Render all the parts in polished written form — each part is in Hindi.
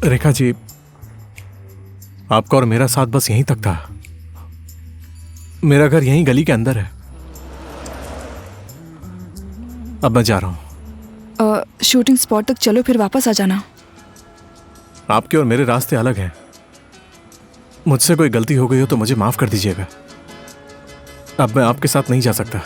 रेखा जी, आपका और मेरा साथ बस यहीं तक था। मेरा घर यहीं गली के अंदर है। अब मैं जा रहा हूं। शूटिंग स्पॉट तक चलो, फिर वापस आ जाना। आपके और मेरे रास्ते अलग हैं। मुझसे कोई गलती हो गई हो तो मुझे माफ कर दीजिएगा। अब मैं आपके साथ नहीं जा सकता।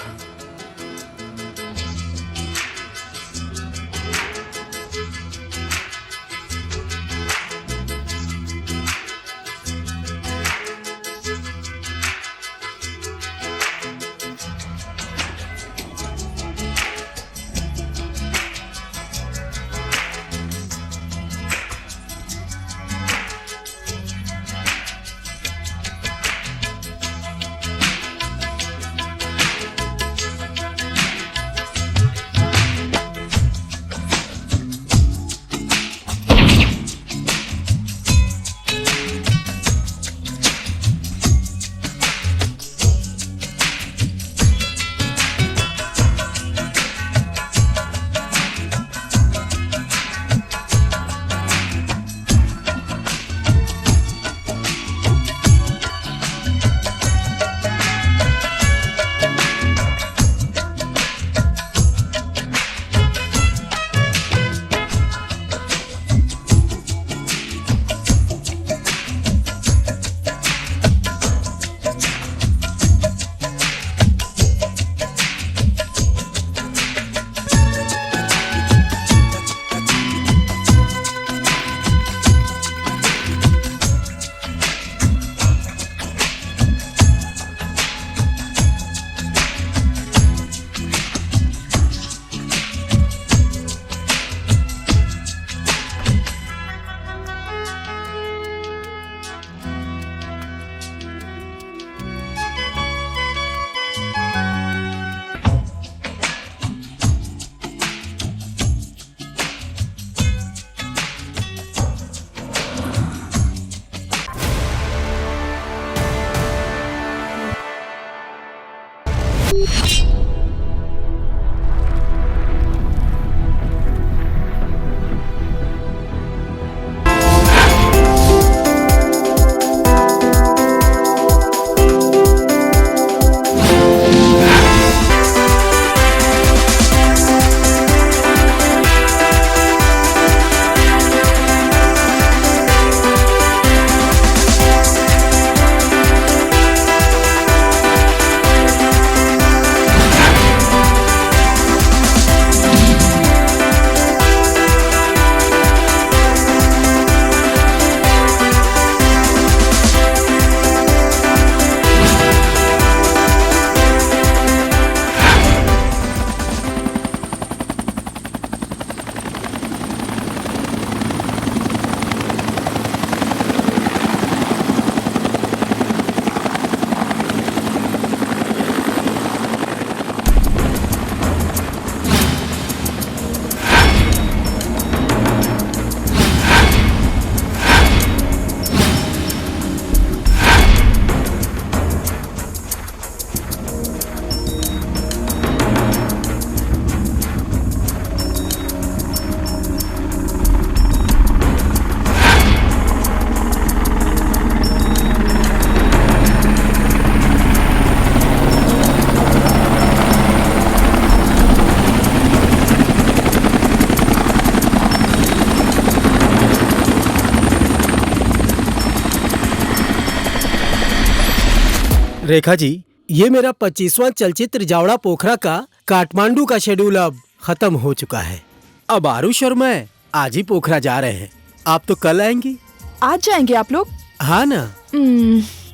रेखा जी, ये मेरा 25वां चलचित्र जावड़ा पोखरा का काठमांडू का शेड्यूल अब खत्म हो चुका है। अब आरुष और मैं आज ही पोखरा जा रहे हैं। आप तो कल आएंगी? आज जाएंगे आप लोग? हाँ ना।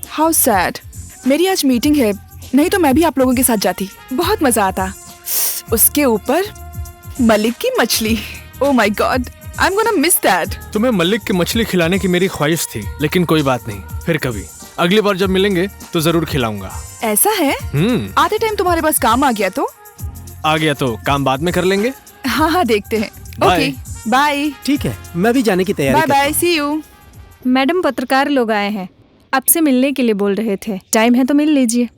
How sad. मेरी आज मीटिंग है, नहीं तो मैं भी आप लोगों के साथ जाती। बहुत मजा आता। उसके ऊपर मलिक की मछली। ओह my God, I am gonna miss that. तुम्हें मलिक की मछली खिलाने की मेरी ख्वाहिश थी, लेकिन कोई बात नहीं, फिर कभी अगली बार जब मिलेंगे तो जरूर खिलाऊंगा। ऐसा है? आधे टाइम तुम्हारे पास काम आ गया तो? आ गया तो काम बाद में कर लेंगे। हाँ हाँ, देखते हैं। Okay bye. ठीक है, मैं भी जाने की तैयारी bye bye, see you. Madam, पत्रकार लोग आए हैं, आपसे मिलने के लिए बोल रहे थे। टाइम है तो मिल लीजिए।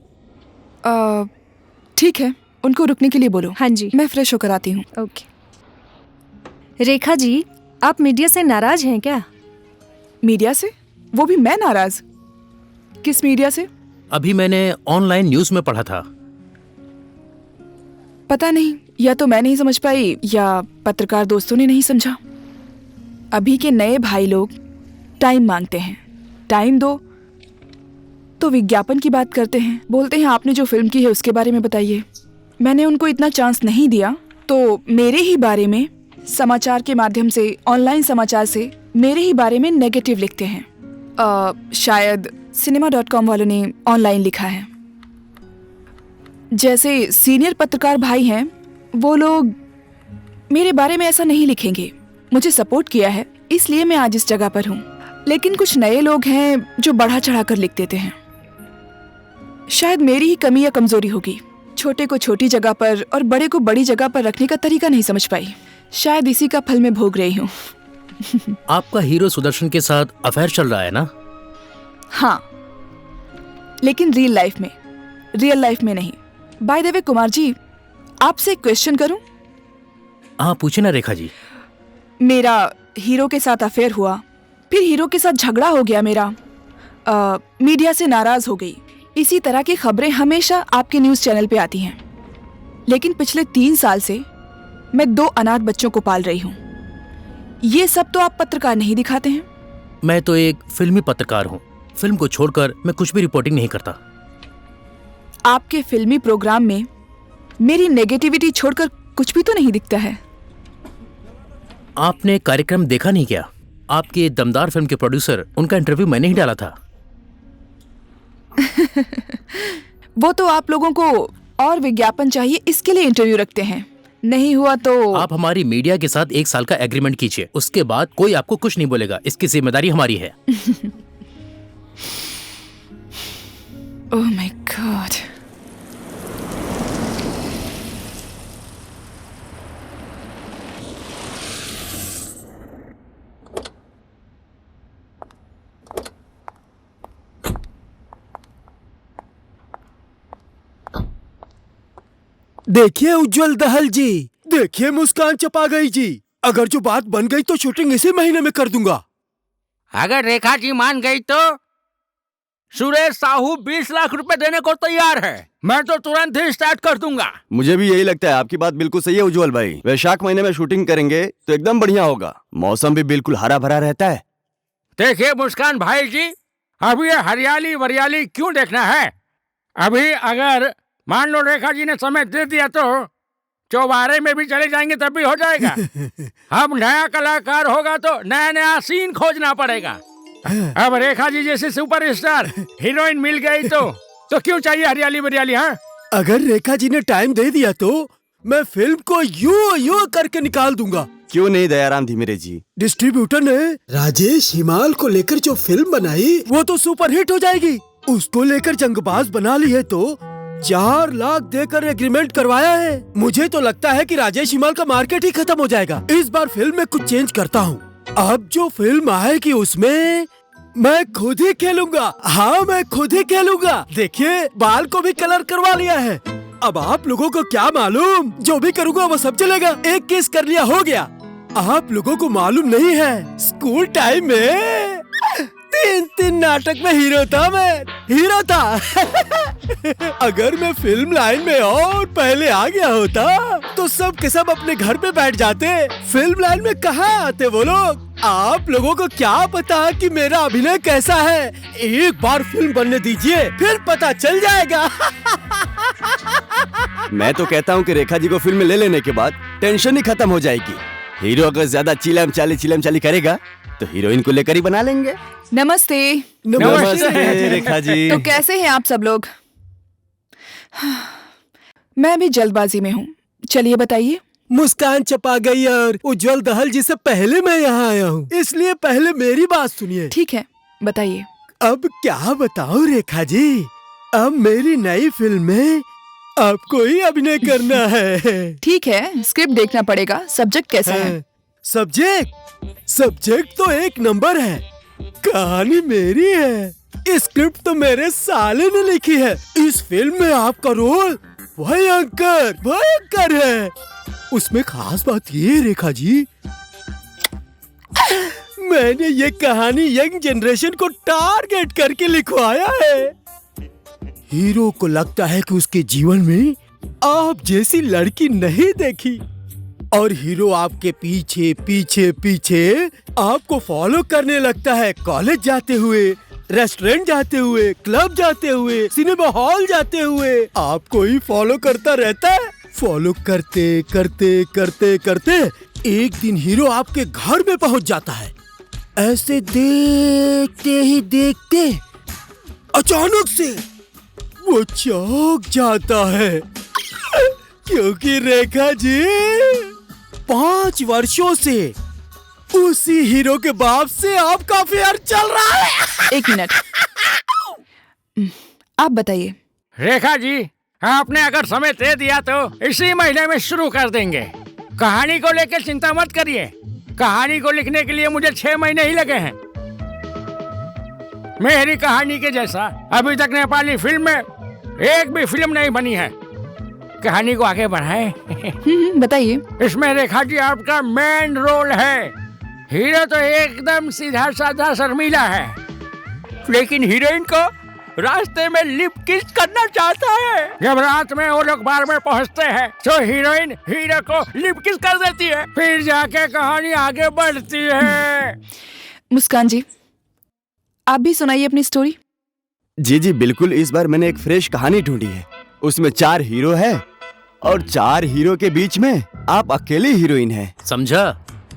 ठीक है, उनको रुकने के लिए बोलो। हाँ जी, मैं फ्रेश होकर आती हूँ। ओके। रेखा जी, आप मीडिया से नाराज हैं क्या? मीडिया से? वो भी मैं नाराज? किस मीडिया से? अभी मैंने ऑनलाइन न्यूज में पढ़ा था। पता नहीं, या तो मैं नहीं समझ पाई या पत्रकार दोस्तों ने नहीं समझा। अभी के नए भाई लोग टाइम मांगते हैं। टाइम दो तो विज्ञापन की बात करते हैं, बोलते हैं आपने जो फिल्म की है उसके बारे में बताइए। मैंने उनको इतना चांस नहीं दिया तो मेरे ही बारे में समाचार के माध्यम से, ऑनलाइन समाचार से मेरे ही बारे में नेगेटिव लिखते हैं। शायद cinema.com वालों ने ऑनलाइन लिखा है। जैसे सीनियर पत्रकार भाई हैं, वो लोग मेरे बारे में ऐसा नहीं लिखेंगे। मुझे सपोर्ट किया है, इसलिए मैं आज इस जगह पर हूँ। लेकिन कुछ नए लोग हैं जो बढ़ा चढ़ा कर लिख देते हैं। शायद मेरी ही कमी या कमजोरी होगी। छोटे को छोटी जगह पर और बड़े को बड़ी जगह पर रखने का तरीका नहीं समझ पाई। शायद इसी का फल मैं भोग रही हूँ। आपका हीरो सुदर्शन के साथ अफेयर चल रहा है ना? हाँ, लेकिन रियल लाइफ में नहीं। By the way Kumar ji, आपसे एक क्वेश्चन करूं? हाँ, पूछे ना रेखा जी। मेरा हीरो के साथ अफेयर हुआ, फिर हीरो के साथ झगड़ा हो गया मेरा, मीडिया से नाराज हो गई। इसी तरह की खबरें हमेशा आपके न्यूज़ चैनल पे आती हैं। लेकिन पिछले 3 साल से मैं 2 अनाथ बच्चों को पाल रही हूँ। ये सब तो आप पत्रकार नहीं दिखाते हैं। मैं तो एक फिल्मी पत्रकार हूँ। फिल्म को छोड़कर मैं कुछ भी रिपोर्टिंग नहीं करता। आपके फिल्मी प्रोग्राम में मेरी नेगेटिविटी छोड़कर कुछ भी तो नहीं दिखता है। आपने कार्यक्रम देखा नहीं क्या? आपके दमदार फिल्म के प्रोड्यूसर, उनका इंटरव्यू मैंने ही डाला था। वो तो आप लोगों को और विज्ञापन चाहिए, इसके लिए इंटरव्यू रखते हैं। नहीं हुआ तो आप हमारी मीडिया के साथ 1 साल का एग्रीमेंट कीजिए, उसके बाद कोई आपको कुछ नहीं बोलेगा। इसकी जिम्मेदारी हमारी है। ओह माय गॉड। देखिए उज्जवल दहल जी, देखिए मुस्कान चपागई जी, अगर जो बात बन गई तो शूटिंग इसी महीने में कर दूंगा। अगर रेखा जी मान गई तो सुरेश साहू 20 लाख रुपए देने को तैयार है। मैं तो तुरंत ही स्टार्ट कर दूंगा। मुझे भी यही लगता है। आपकी बात बिल्कुल सही है उज्जवल भाई। वैशाख महीने में शूटिंग करेंगे तो एकदम बढ़िया होगा। मौसम भी बिल्कुल हरा भरा रहता है। देखिए मुस्कान भाई जी, अभी ये हरियाली वरियाली क्यों देखना है? अभी अगर मान लो रेखा जी ने समय दे दिया तो चौबारे में भी चले जाएंगे तब भी हो जाएगा। अब नया कलाकार होगा तो नया नया सीन खोजना पड़ेगा। अब रेखा जी जैसे सुपरस्टार हीरोइन मिल गई तो क्यों चाहिए हरियाली वरियाली? हाँ, अगर रेखा जी ने टाइम दे दिया तो मैं फिल्म को यूं करके निकाल दूंगा। क्यों नहीं दयाराम धीमेरे जी? डिस्ट्रीब्यूटर ने राजेश हिमाल को लेकर जो फिल्म बनाई वो तो सुपरहिट हो जाएगी। उसको लेकर जंगबाज बना ली है तो 4 लाख देकर एग्रीमेंट करवाया है। मुझे तो लगता है कि राजेश हिमाल का मार्केट ही खत्म हो जाएगा। इस बार फिल्म में कुछ चेंज करता हूँ। अब जो फिल्म आएगी उसमें मैं खुद ही खेलूंगा। हाँ, मैं खुद ही खेलूंगा। देखिए, बाल को भी कलर करवा लिया है। अब आप लोगों को क्या मालूम, जो भी करूँगा वो सब चलेगा। एक किस कर लिया हो गया। आप लोगों को मालूम नहीं है, स्कूल टाइम में 3 नाटक में हीरो था। अगर मैं फिल्म लाइन में और पहले आ गया होता तो सब के सब अपने घर पे बैठ जाते। फिल्म लाइन में कहाँ आते वो लोग? आप लोगों को क्या पता कि मेरा अभिनय कैसा है? एक बार फिल्म बनने दीजिए, फिर पता चल जाएगा। मैं तो कहता हूँ कि रेखा जी को फिल्म में ले लेने के बाद टेंशन ही खत्म हो जाएगी। हीरो अगर ज्यादा चिलम चाली करेगा तो हीरोइन को लेकर ही बना लेंगे। नमस्ते। नमस्ते रेखा जी। तो कैसे हैं आप सब लोग? मैं भी जल्दबाजी में हूँ, चलिए बताइए। मुस्कान चपा गई और उज्जवल दहल जी से पहले मैं यहाँ आया हूँ, इसलिए पहले मेरी बात सुनिए। ठीक है, बताइए। अब क्या बताऊँ रेखा जी, अब मेरी नई फिल्म में आपको ही अभिनय करना है। ठीक है, स्क्रिप्ट देखना पड़ेगा। सब्जेक्ट कैसा है? सब्जेक्ट तो 1 नंबर है। कहानी मेरी है। स्क्रिप्ट तो मेरे साले ने लिखी है। इस फिल्म में आपका रोल भयंकर है। उसमें खास बात ये रेखा जी, मैंने ये कहानी यंग जनरेशन को टारगेट करके लिखवाया है। हीरो को लगता है कि उसके जीवन में आप जैसी लड़की नहीं देखी, और हीरो आपके पीछे पीछे पीछे आपको फॉलो करने लगता है। कॉलेज जाते हुए, रेस्टोरेंट जाते हुए, क्लब जाते हुए, सिनेमा हॉल जाते हुए आपको ही फॉलो करता रहता है। फॉलो करते करते करते करते एक दिन हीरो आपके घर में पहुंच जाता है। ऐसे देखते ही देखते अचानक से वो चौंक जाता है, क्योंकि रेखा जी 5 वर्षों से उसी हीरो के बाप से आपका अफेयर चल रहा है। 1 मिनट, आप बताइए। रेखा जी, आपने अगर समय दे दिया तो इसी महीने में शुरू कर देंगे। कहानी को लेकर चिंता मत करिए। कहानी को लिखने के लिए मुझे 6 महीने ही लगे हैं। मेरी कहानी के जैसा अभी तक नेपाली फिल्म में एक भी फिल्म नहीं बनी है। कहानी को आगे बढ़ाएं। बताइए। इसमें रेखा जी आपका मेन रोल है। हीरो तो एकदम सीधा साधा शर्मीला है, लेकिन हीरोइन को रास्ते में लिप किस करना चाहता है। जब रात में वो लोग बार में पहुंचते हैं तो हीरोइन हीरो को लिप किस कर देती है, फिर जाके कहानी आगे बढ़ती है। मुस्कान जी, आप भी सुनाइए अपनी स्टोरी। जी जी बिल्कुल। इस बार मैंने एक फ्रेश कहानी ढूंढी है। उसमें 4 हीरो है और 4 हीरो के बीच में आप अकेली हीरोइन है। समझा?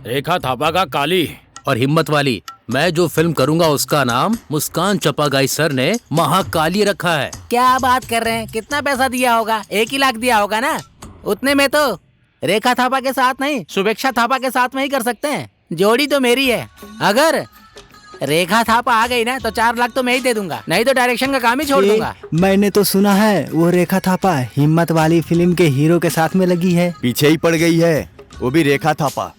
रेखा थापा का काली और हिम्मत वाली। मैं जो फिल्म करूंगा उसका नाम मुस्कान चपागाई सर ने महाकाली रखा है। क्या बात कर रहे हैं? कितना पैसा दिया होगा? 1 ही लाख दिया होगा ना? उतने में तो रेखा थापा के साथ नहीं, शुभेक्षा थापा के साथ में ही कर सकते हैं। जोड़ी तो मेरी है। अगर रेखा थापा आ गई ना तो 4 लाख तो मैं ही दे दूंगा, नहीं तो डायरेक्शन का काम ही छोड़ दूंगा। मैंने तो सुना है वो रेखा थापा हिम्मत वाली फिल्म के हीरो के साथ में लगी है। पीछे ही पड़ गई है, वो भी रेखा थापा।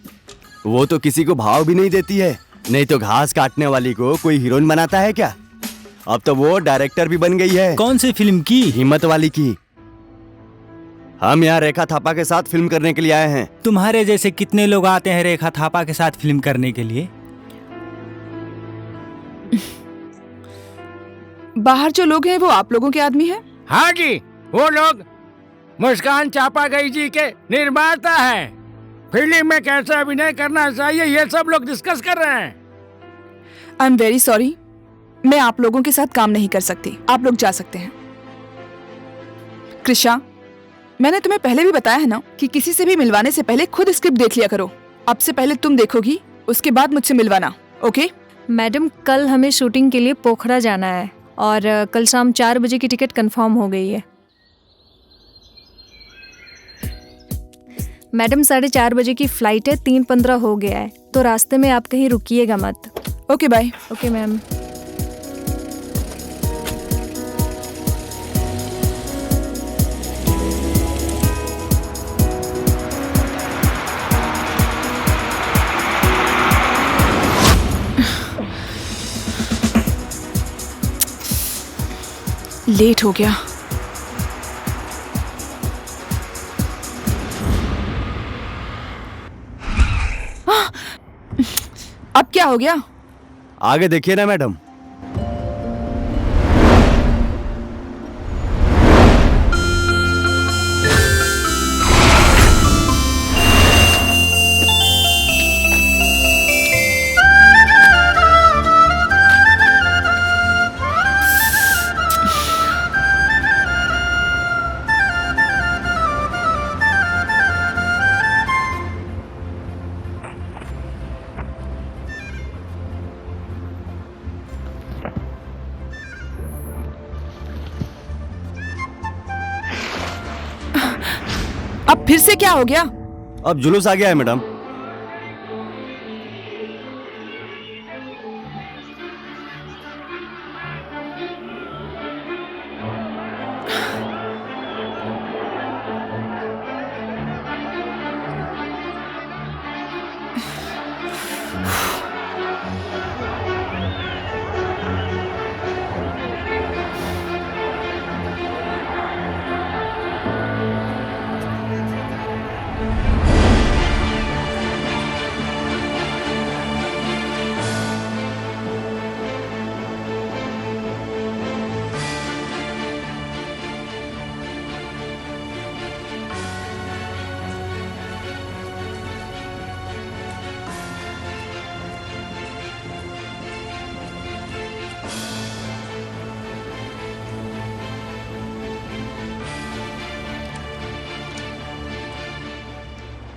वो तो किसी को भाव भी नहीं देती है, नहीं तो घास काटने वाली को कोई हीरोइन बनाता है क्या? अब तो वो डायरेक्टर भी बन गई है। कौन सी फिल्म की? हिम्मत वाली की। हम यहाँ रेखा थापा के साथ फिल्म करने के लिए आए हैं। तुम्हारे जैसे कितने लोग आते हैं रेखा थापा के साथ फिल्म करने के लिए? बाहर जो लोग हैं वो आप लोगों के आदमी हैं? हाँ जी, वो लोग मुस्कान चापागाई जी के निर्माता हैं। फिल्म में कैसे अभिनय करना चाहिए ये सब लोग डिस्कस कर रहे हैं। आई एम वेरी सॉरी, मैं आप लोगों के साथ काम नहीं कर सकती। आप लोग जा सकते हैं। कृषा, मैंने तुम्हें पहले भी बताया है ना कि किसी से भी मिलवाने से पहले खुद स्क्रिप्ट देख लिया करो। अब से पहले तुम देखोगी, उसके बाद मुझसे मिलवाना, ओके? मैडम, कल हमें शूटिंग के लिए पोखरा जाना है और कल शाम 4 बजे की टिकट कंफर्म हो गई है। मैडम, 4:30 बजे की फ्लाइट है, 3:15 हो गया है, तो रास्ते में आप कहीं रुकिएगा मत। Okay bye. Okay ma'am. Late हो गया। अब क्या हो गया? आगे देखिए ना मैडम। अब फिर से क्या हो गया? अब जुलूस आ गया है मैडम।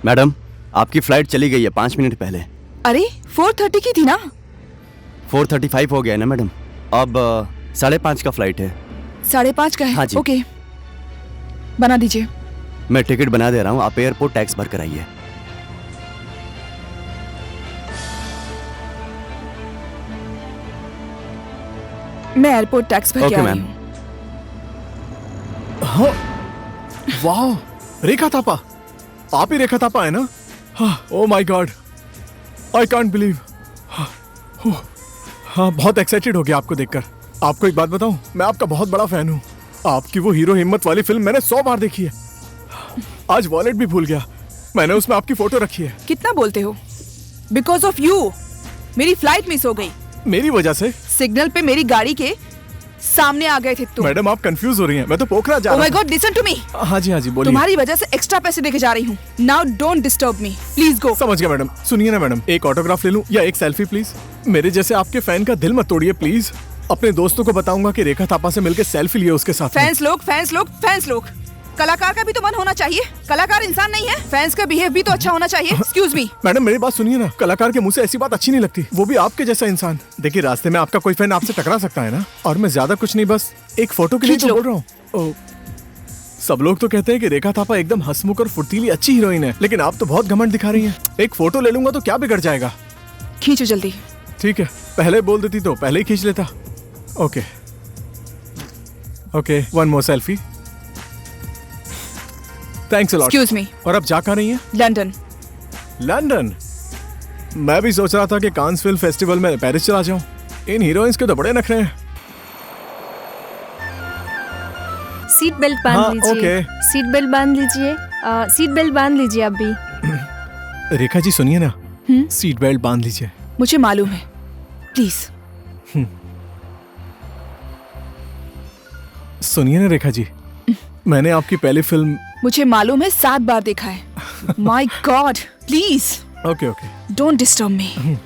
मैडम, आपकी फ्लाइट चली गई है 5 मिनट पहले। अरे 4:30 की थी ना। 4:35 हो गया है ना मैडम। अब 5:30 का फ्लाइट है। 5:30 का है? हाँ जी। ओके, बना दीजिए। मैं टिकट बना दे रहा हूँ, आप एयरपोर्ट टैक्स भर कर आइए। मैं एयरपोर्ट टैक्स भर के ओके आ रही मैम। हूँ। हाँ, वाह, रेखा थापा, आप ही रेखा थापा है ना? ओह my God, I can't believe. हाँ, बहुत एक्साइटेड हो गया आपको देखकर। आपको एक बात बताऊं, मैं आपका बहुत बड़ा फैन हूँ। आपकी वो हीरो हिम्मत वाली फिल्म मैंने 100 बार देखी है। आज वॉलेट भी भूल गया, मैंने उसमें आपकी फोटो रखी है। कितना बोलते हो? बिकॉज ऑफ यू मेरी फ्लाइट मिस हो गई। मेरी वजह से? सिग्नल पे मेरी गाड़ी के सामने आ गए थे तुम। मैडम आप कंफ्यूज हो रही हैं, मैं तो पोखरा जा Oh रहा my God, listen to me। हाँ जी बोलिए। तुम्हारी वजह से एक्स्ट्रा पैसे देके जा रही हूँ। Now don't disturb me, please go। समझ गया मैडम। सुनिए ना मैडम, एक ऑटोग्राफ ले लूं या एक सेल्फी प्लीज? मेरे जैसे आपके फैन का दिल मत तोड़िए प्लीज। अपने दोस्तों को बताऊंगा कि रेखा थापा से मिलकर सेल्फी लिए उसके साथ में। फैंस लोग, कलाकार का भी तो मन होना चाहिए। कलाकार इंसान नहीं है, फैंस का बिहेव भी तो अच्छा होना चाहिए। Excuse me. मैडम मेरी बात सुनिए ना, कलाकार के मुंह से ऐसी बात अच्छी नहीं लगती, वो भी आपके जैसा इंसान। देखिए रास्ते में आपका कोई फैन आपसे टकरा सकता है ना, और मैं ज्यादा कुछ नहीं, बस एक फोटो के लिए तो बोल रहा हूँ। सब लोग तो कहते हैं कि रेखा थापा एकदम हंसमुख और फुर्तीली अच्छी हीरोइन है, लेकिन आप तो बहुत घमंड दिखा रही हैं। एक फोटो ले लूंगा तो क्या बिगड़ जाएगा? खींचो जल्दी। ठीक है, पहले बोल देती तो पहले ही खींच लेता। Okay, one more selfie. Thanks a lot. Excuse me. और अब जा कहाँ रही हैं? लंदन। लंदन? मैं भी सोच रहा था कि कांस फिल्म फेस्टिवल में पेरिस चला जाऊं। इन हीरोइंस के तो बड़े नखरे हैं। सीट बेल्ट बांध हाँ, लीजिए। ओके। सीट बेल्ट बांध लीजिए। सीट बेल्ट बांध लीजिए आप भी। रेखा जी सुनिए ना, सीट बेल्ट बांध लीजिए। मुझे मालूम है, प्लीज। सुनिए ना रेखा जी, मैंने आपकी पहली फिल्म। मुझे मालूम है, 7 बार देखा है। My god, please okay don't disturb me.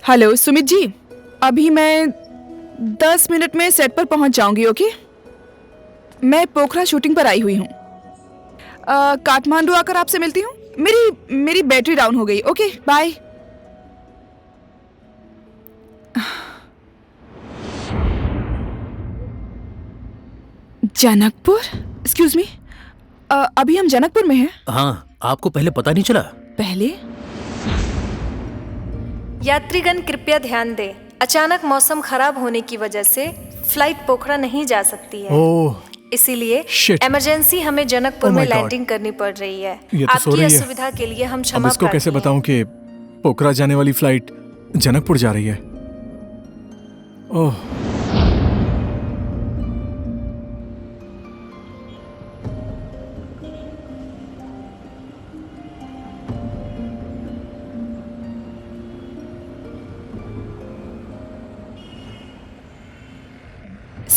Hello Sumit ji, अभी मैं 10 मिनट में सेट पर पहुंच जाऊंगी। ओके, मैं पोखरा शूटिंग पर आई हुई हूँ। काठमांडू आकर आपसे मिलती हूँ। मेरी बैटरी डाउन हो गई। Okay bye. Janakpur? Excuse me, अभी हम जनकपुर में हैं। हाँ, आपको पहले पता नहीं चला? पहले? यात्रीगण कृपया ध्यान दें, अचानक मौसम खराब होने की वजह से फ्लाइट पोखरा नहीं जा सकती है। ओह, इसीलिए Shit. इमरजेंसी हमें जनकपुर Oh my में God. लैंडिंग करनी पड़ रही है। ये तो सो आपकी रही है। असुविधा के लिए हम अब क्षमा इसको कैसे प्रार्थी हैं। बताऊं कि पोखरा जाने वाली फ्लाइट जनकपुर जा रही है? Oh,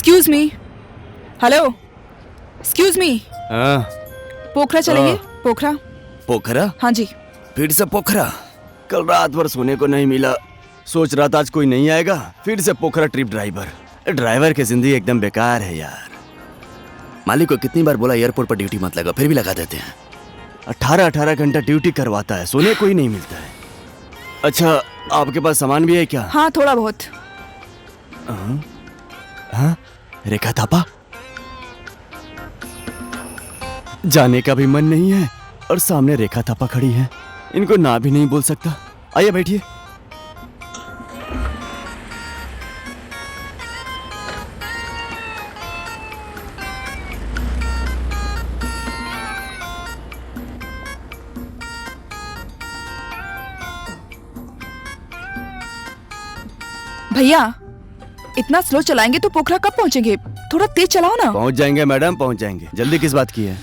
excuse me. Hello, excuse me. हाँ, पोखरा चलेंगे? पोखरा? पोखरा? हाँ जी। फिर से पोखरा? कल रात भर सोने को नहीं मिला, सोच रहा था आज कोई नहीं आएगा, फिर से पोखरा ट्रिप ड्राइवर। ड्राइवर की जिंदगी एकदम बेकार है यार। मालिक को कितनी बार बोला एयरपोर्ट पर ड्यूटी मत लगा, फिर भी लगा देते हैं। 18-18 घंटा ड्यूटी करवाता है, सोने को ही नहीं मिलता है। अच्छा, आपके पास सामान भी है क्या? हाँ, थोड़ा बहुत। हाँ? रेखा थापा? जाने का भी मन नहीं है और सामने रेखा थापा खड़ी है, इनको ना भी नहीं बोल सकता। आइए बैठिए। भैया, इतना स्लो चलाएंगे तो पोखरा कब पहुंचेंगे? थोड़ा तेज चलाओ ना। पहुंच जाएंगे मैडम, पहुंच जाएंगे। जल्दी किस बात की है?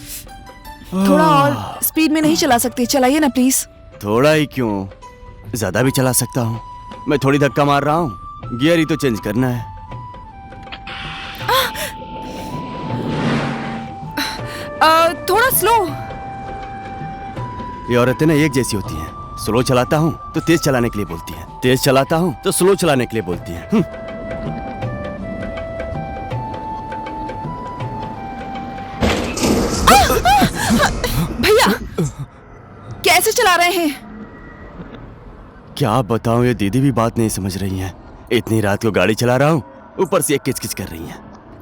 थोड़ा और स्पीड में नहीं चला सकते? चलाइए ना प्लीज। थोड़ा ही क्यों, ज्यादा भी चला सकता हूँ। मैं थोड़ी धक्का मार रहा हूँ, गियर ही तो चेंज करना है। थोड़ा स्लो। ये औरतें ना एक जैसी होती हैं। स्लो चलाता हूँ तो तेज चलाने के लिए बोलती हैं, तेज चलाता हूँ तो स्लो चलाने के लिए बोलती हैं। भैया, कैसे चला रहे हैं? क्या बताऊं, ये दीदी भी बात नहीं समझ रही हैं। इतनी रात को गाड़ी चला रहा हूँ, ऊपर से एक किचकिच कर रही हैं।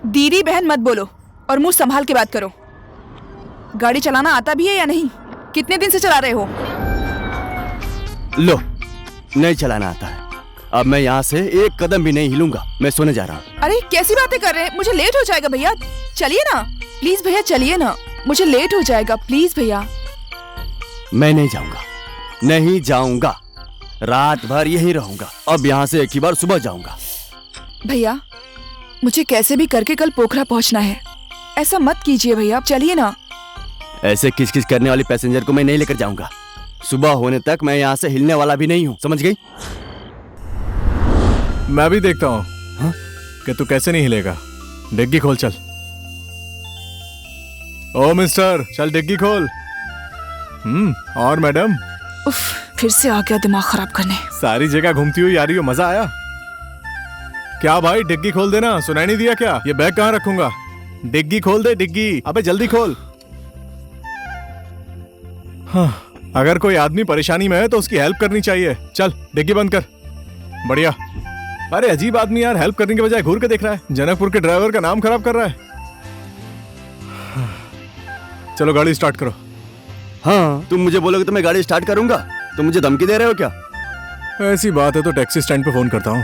दीदी बहन मत बोलो और मुंह संभाल के बात करो। गाड़ी चलाना आता भी है या नहीं? कितने दिन से चला रहे हो? लो, नहीं चलाना आता है। अब मैं यहाँ से एक कदम भी नहीं हिलूंगा। मैं सोने जा रहा हूँ। अरे कैसी बातें कर रहे हैं? मुझे लेट हो जाएगा भैया। चलिए ना प्लीज भैया, चलिए ना, मुझे लेट हो जाएगा। प्लीज भैया। मैं नहीं जाऊंगा, नहीं जाऊंगा। रात भर यहीं रहूंगा। अब यहाँ से एक ही बार सुबह जाऊंगा। भैया, मुझे कैसे भी करके कल पोखरा पहुँचना है। ऐसा मत कीजिए भैया, चलिए ना। ऐसे किचकिच करने वाली पैसेंजर को मैं नहीं लेकर जाऊंगा। सुबह होने तक मैं यहाँ से हिलने वाला भी नहीं हूँ, समझ गई? मैं भी देखता हूँ कि तू कैसे नहीं हिलेगा। डिग्गी खोल चल। ओ मिस्टर, चल डिग्गी खोल। और मैडम? उफ, फिर से आ गया दिमाग खराब करने। सारी जगह घूमती हुई आ रही हो, मजा आया क्या भाई? डिग्गी खोल देना। सुनाई नहीं दिया क्या? ये बैग कहाँ रखूंगा? डिग्गी खोल दे, डिग्गी। अबे जल्दी खोल। हाँ, अगर कोई आदमी परेशानी में है तो उसकी हेल्प करनी चाहिए। चल डिग्गी बंद कर। बढ़िया। अरे अजीब आदमी यार, हेल्प करने के बजाय घूर के देख रहा है। जनकपुर के ड्राइवर का नाम खराब कर रहा है। चलो गाड़ी स्टार्ट करो। हाँ, तुम मुझे बोलोगे तो मैं गाड़ी स्टार्ट करूंगा। तुम मुझे धमकी दे रहे हो क्या? ऐसी बात है तो टैक्सी स्टैंड पे फोन करता हूँ।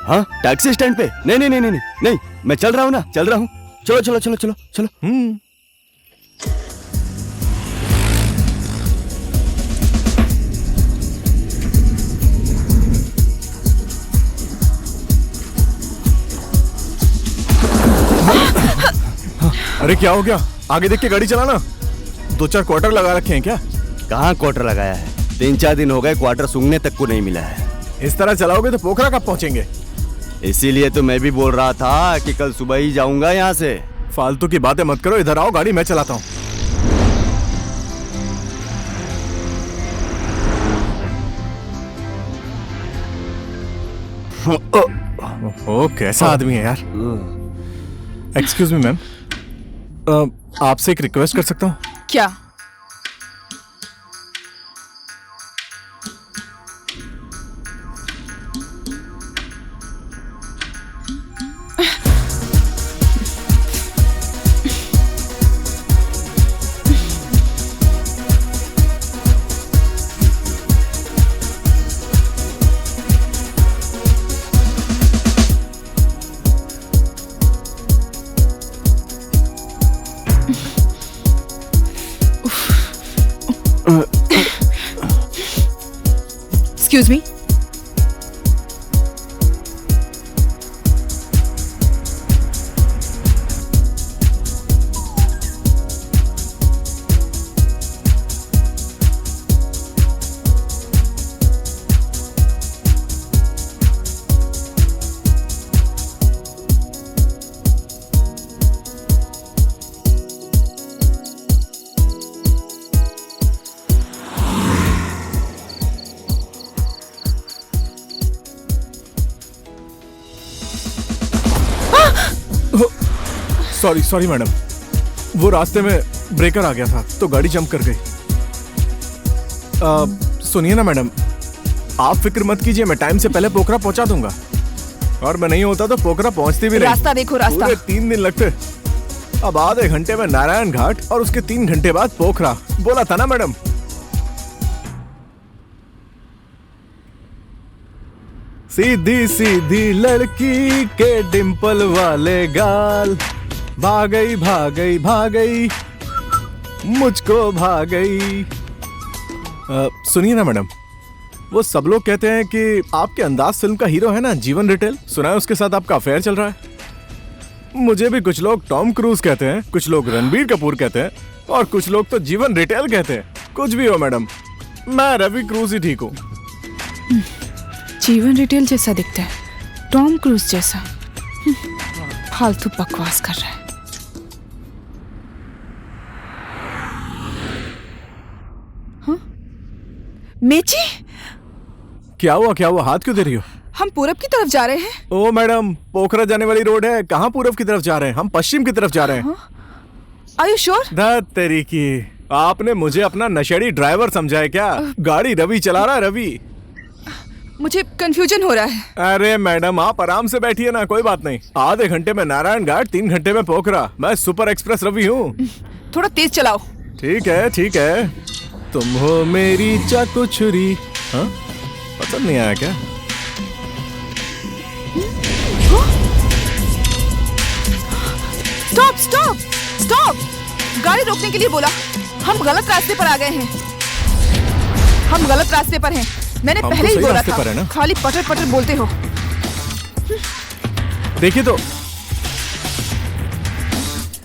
हाँ, टैक्सी स्टैंड पे? नहीं नहीं नहीं नहीं नहीं, मैं चल रहा हूँ ना, चल रहा हूँ। चलो चलो चलो चलो चलो। अरे क्या हो गया? आगे देख के गाड़ी चलाना। 2-4 क्वार्टर लगा रखे हैं क्या? कहाँ क्वार्टर लगाया है? 3-4 दिन हो गए, क्वार्टर सूंघने तक को नहीं मिला है। इस तरह चलाओगे तो पोखरा कब पहुंचेंगे? इसीलिए तो मैं भी बोल रहा था कि कल सुबह ही जाऊंगा यहाँ से। फालतू की बातें मत करो, इधर आओ, गाड़ी मैं चलाता हूँ। ओ कैसा आदमी है यार। एक्सक्यूज मी मैम, आपसे एक रिक्वेस्ट कर सकता हूँ? क्या? Excuse me? सॉरी मैडम, वो रास्ते में ब्रेकर आ गया था तो गाड़ी जंप कर गई। सुनिए ना मैडम, आप फिक्र मत कीजिए, मैं टाइम से पहले पोखरा पहुंचा दूंगा। और मैं नहीं होता तो पोखरा पहुंचती भी नहीं। रास्ता देखो, रास्ता। पूरे 3 दिन लगते। अब आधे घंटे में नारायण घाट और उसके 3 घंटे बाद पोखरा। बोला था ना मैडम। सीधी सीधी लड़की के डिंपल वाले गाल, भागई भागई भागई मुझको भागई। सुनिए ना मैडम, वो सब लोग कहते हैं कि आपके अंदाज फिल्म का हीरो है ना जीवन रिटेल, सुना है उसके साथ आपका अफेयर चल रहा है। मुझे भी कुछ लोग टॉम क्रूज कहते हैं, कुछ लोग रणबीर कपूर कहते हैं और कुछ लोग तो जीवन रिटेल कहते हैं। कुछ भी हो मैडम, मैं रवि क्रूज ही ठीक हूँ। जीवन रिटेल जैसा दिखता है, टॉम क्रूज जैसा। फालतू बकवास कर रहा है। हाँ? मेची, क्या हुआ, हाथ क्यों दे रही हो? हम पूरब की तरफ जा रहे हैं। ओ मैडम, पोखरा जाने वाली रोड है, कहाँ पूरब की तरफ जा रहे हैं? हम पश्चिम की तरफ जा रहे हैं। Are you sure? धत तेरी की, आपने मुझे अपना नशेड़ी ड्राइवर समझा है क्या? गाड़ी रवि चला रहा है, रवि। मुझे कंफ्यूजन हो रहा है। अरे मैडम, आप आराम से बैठिए ना, कोई बात नहीं। आधे घंटे में नारायण घाट, 3 घंटे में पोखरा। मैं सुपर एक्सप्रेस रवि हूँ। थोड़ा तेज चलाओ। ठीक है। तुम हो मेरी चाकू छुरी। हाँ, पसंद नहीं आया क्या? स्टॉप! गाड़ी रोकने के लिए बोला। हम गलत रास्ते पर आ गए हैं। हम गलत रास्ते पर हैं। मैंने पहले ही बोला था। खाली पटर बोलते हो। देखिए तो।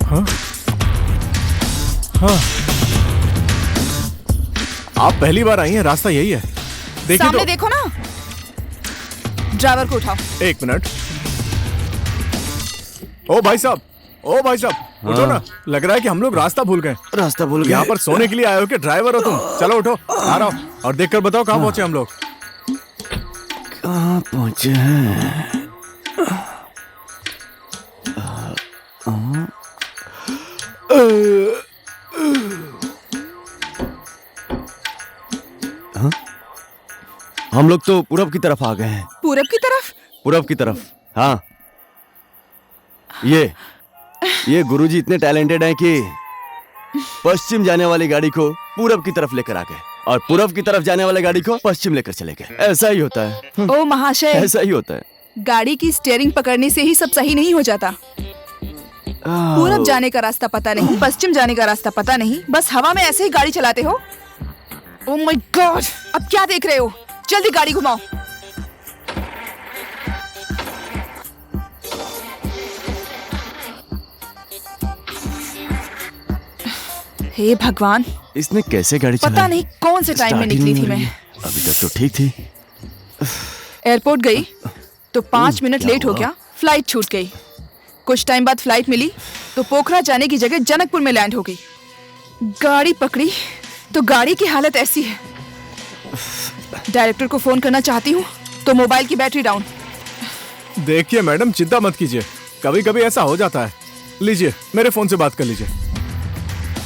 हाँ, आप पहली बार आई हैं, रास्ता यही है। देखिए सामने तो। देखो ना। ड्राइवर को उठाओ। 1 मिनट। ओ भाई साहब, उठो ना। लग रहा है कि हम लोग रास्ता भूल गए। यहाँ पर सोने के लिए आए हो कि ड्राइवर हो तुम? चलो उठो, आ रहा हूँ। और देखकर बताओ कहाँ पहुंचे हम लोग। कहाँ पहुंचे हैं? हम लोग तो पूरब की तरफ आ गए हैं। पूरब की तरफ? हाँ। ये गुरुजी इतने टैलेंटेड हैं कि पश्चिम जाने वाली गाड़ी को पूरब की तरफ लेकर आ गए और पूरब की तरफ जाने वाली गाड़ी को पश्चिम लेकर चले गए। ऐसा ही होता है। ओ महाशय, ऐसा ही होता है। गाड़ी की स्टीयरिंग पकड़ने से ही सब सही नहीं हो जाता। पूरब जाने का रास्ता पता नहीं, पश्चिम जाने का रास्ता पता नहीं, बस हवा में ऐसे ही गाड़ी चलाते हो। ओह माय गॉड, अब क्या देख रहे हो? जल्दी गाड़ी घुमाओ। हे भगवान, इसने कैसे गाड़ी चलाई? पता नहीं कौन से टाइम में निकली थी मैं। अभी तक तो ठीक थी। एयरपोर्ट गई तो 5 मिनट लेट हो गया, फ्लाइट छूट गई। कुछ टाइम बाद फ्लाइट मिली तो पोखरा जाने की जगह जनकपुर में लैंड हो गई। गाड़ी पकड़ी तो गाड़ी की हालत ऐसी है। डायरेक्टर को फोन करना चाहती हूँ तो मोबाइल की बैटरी डाउन। देखिए मैडम, चिंता मत कीजिए, कभी कभी ऐसा हो जाता है। लीजिए, मेरे फोन से बात कर लीजिए।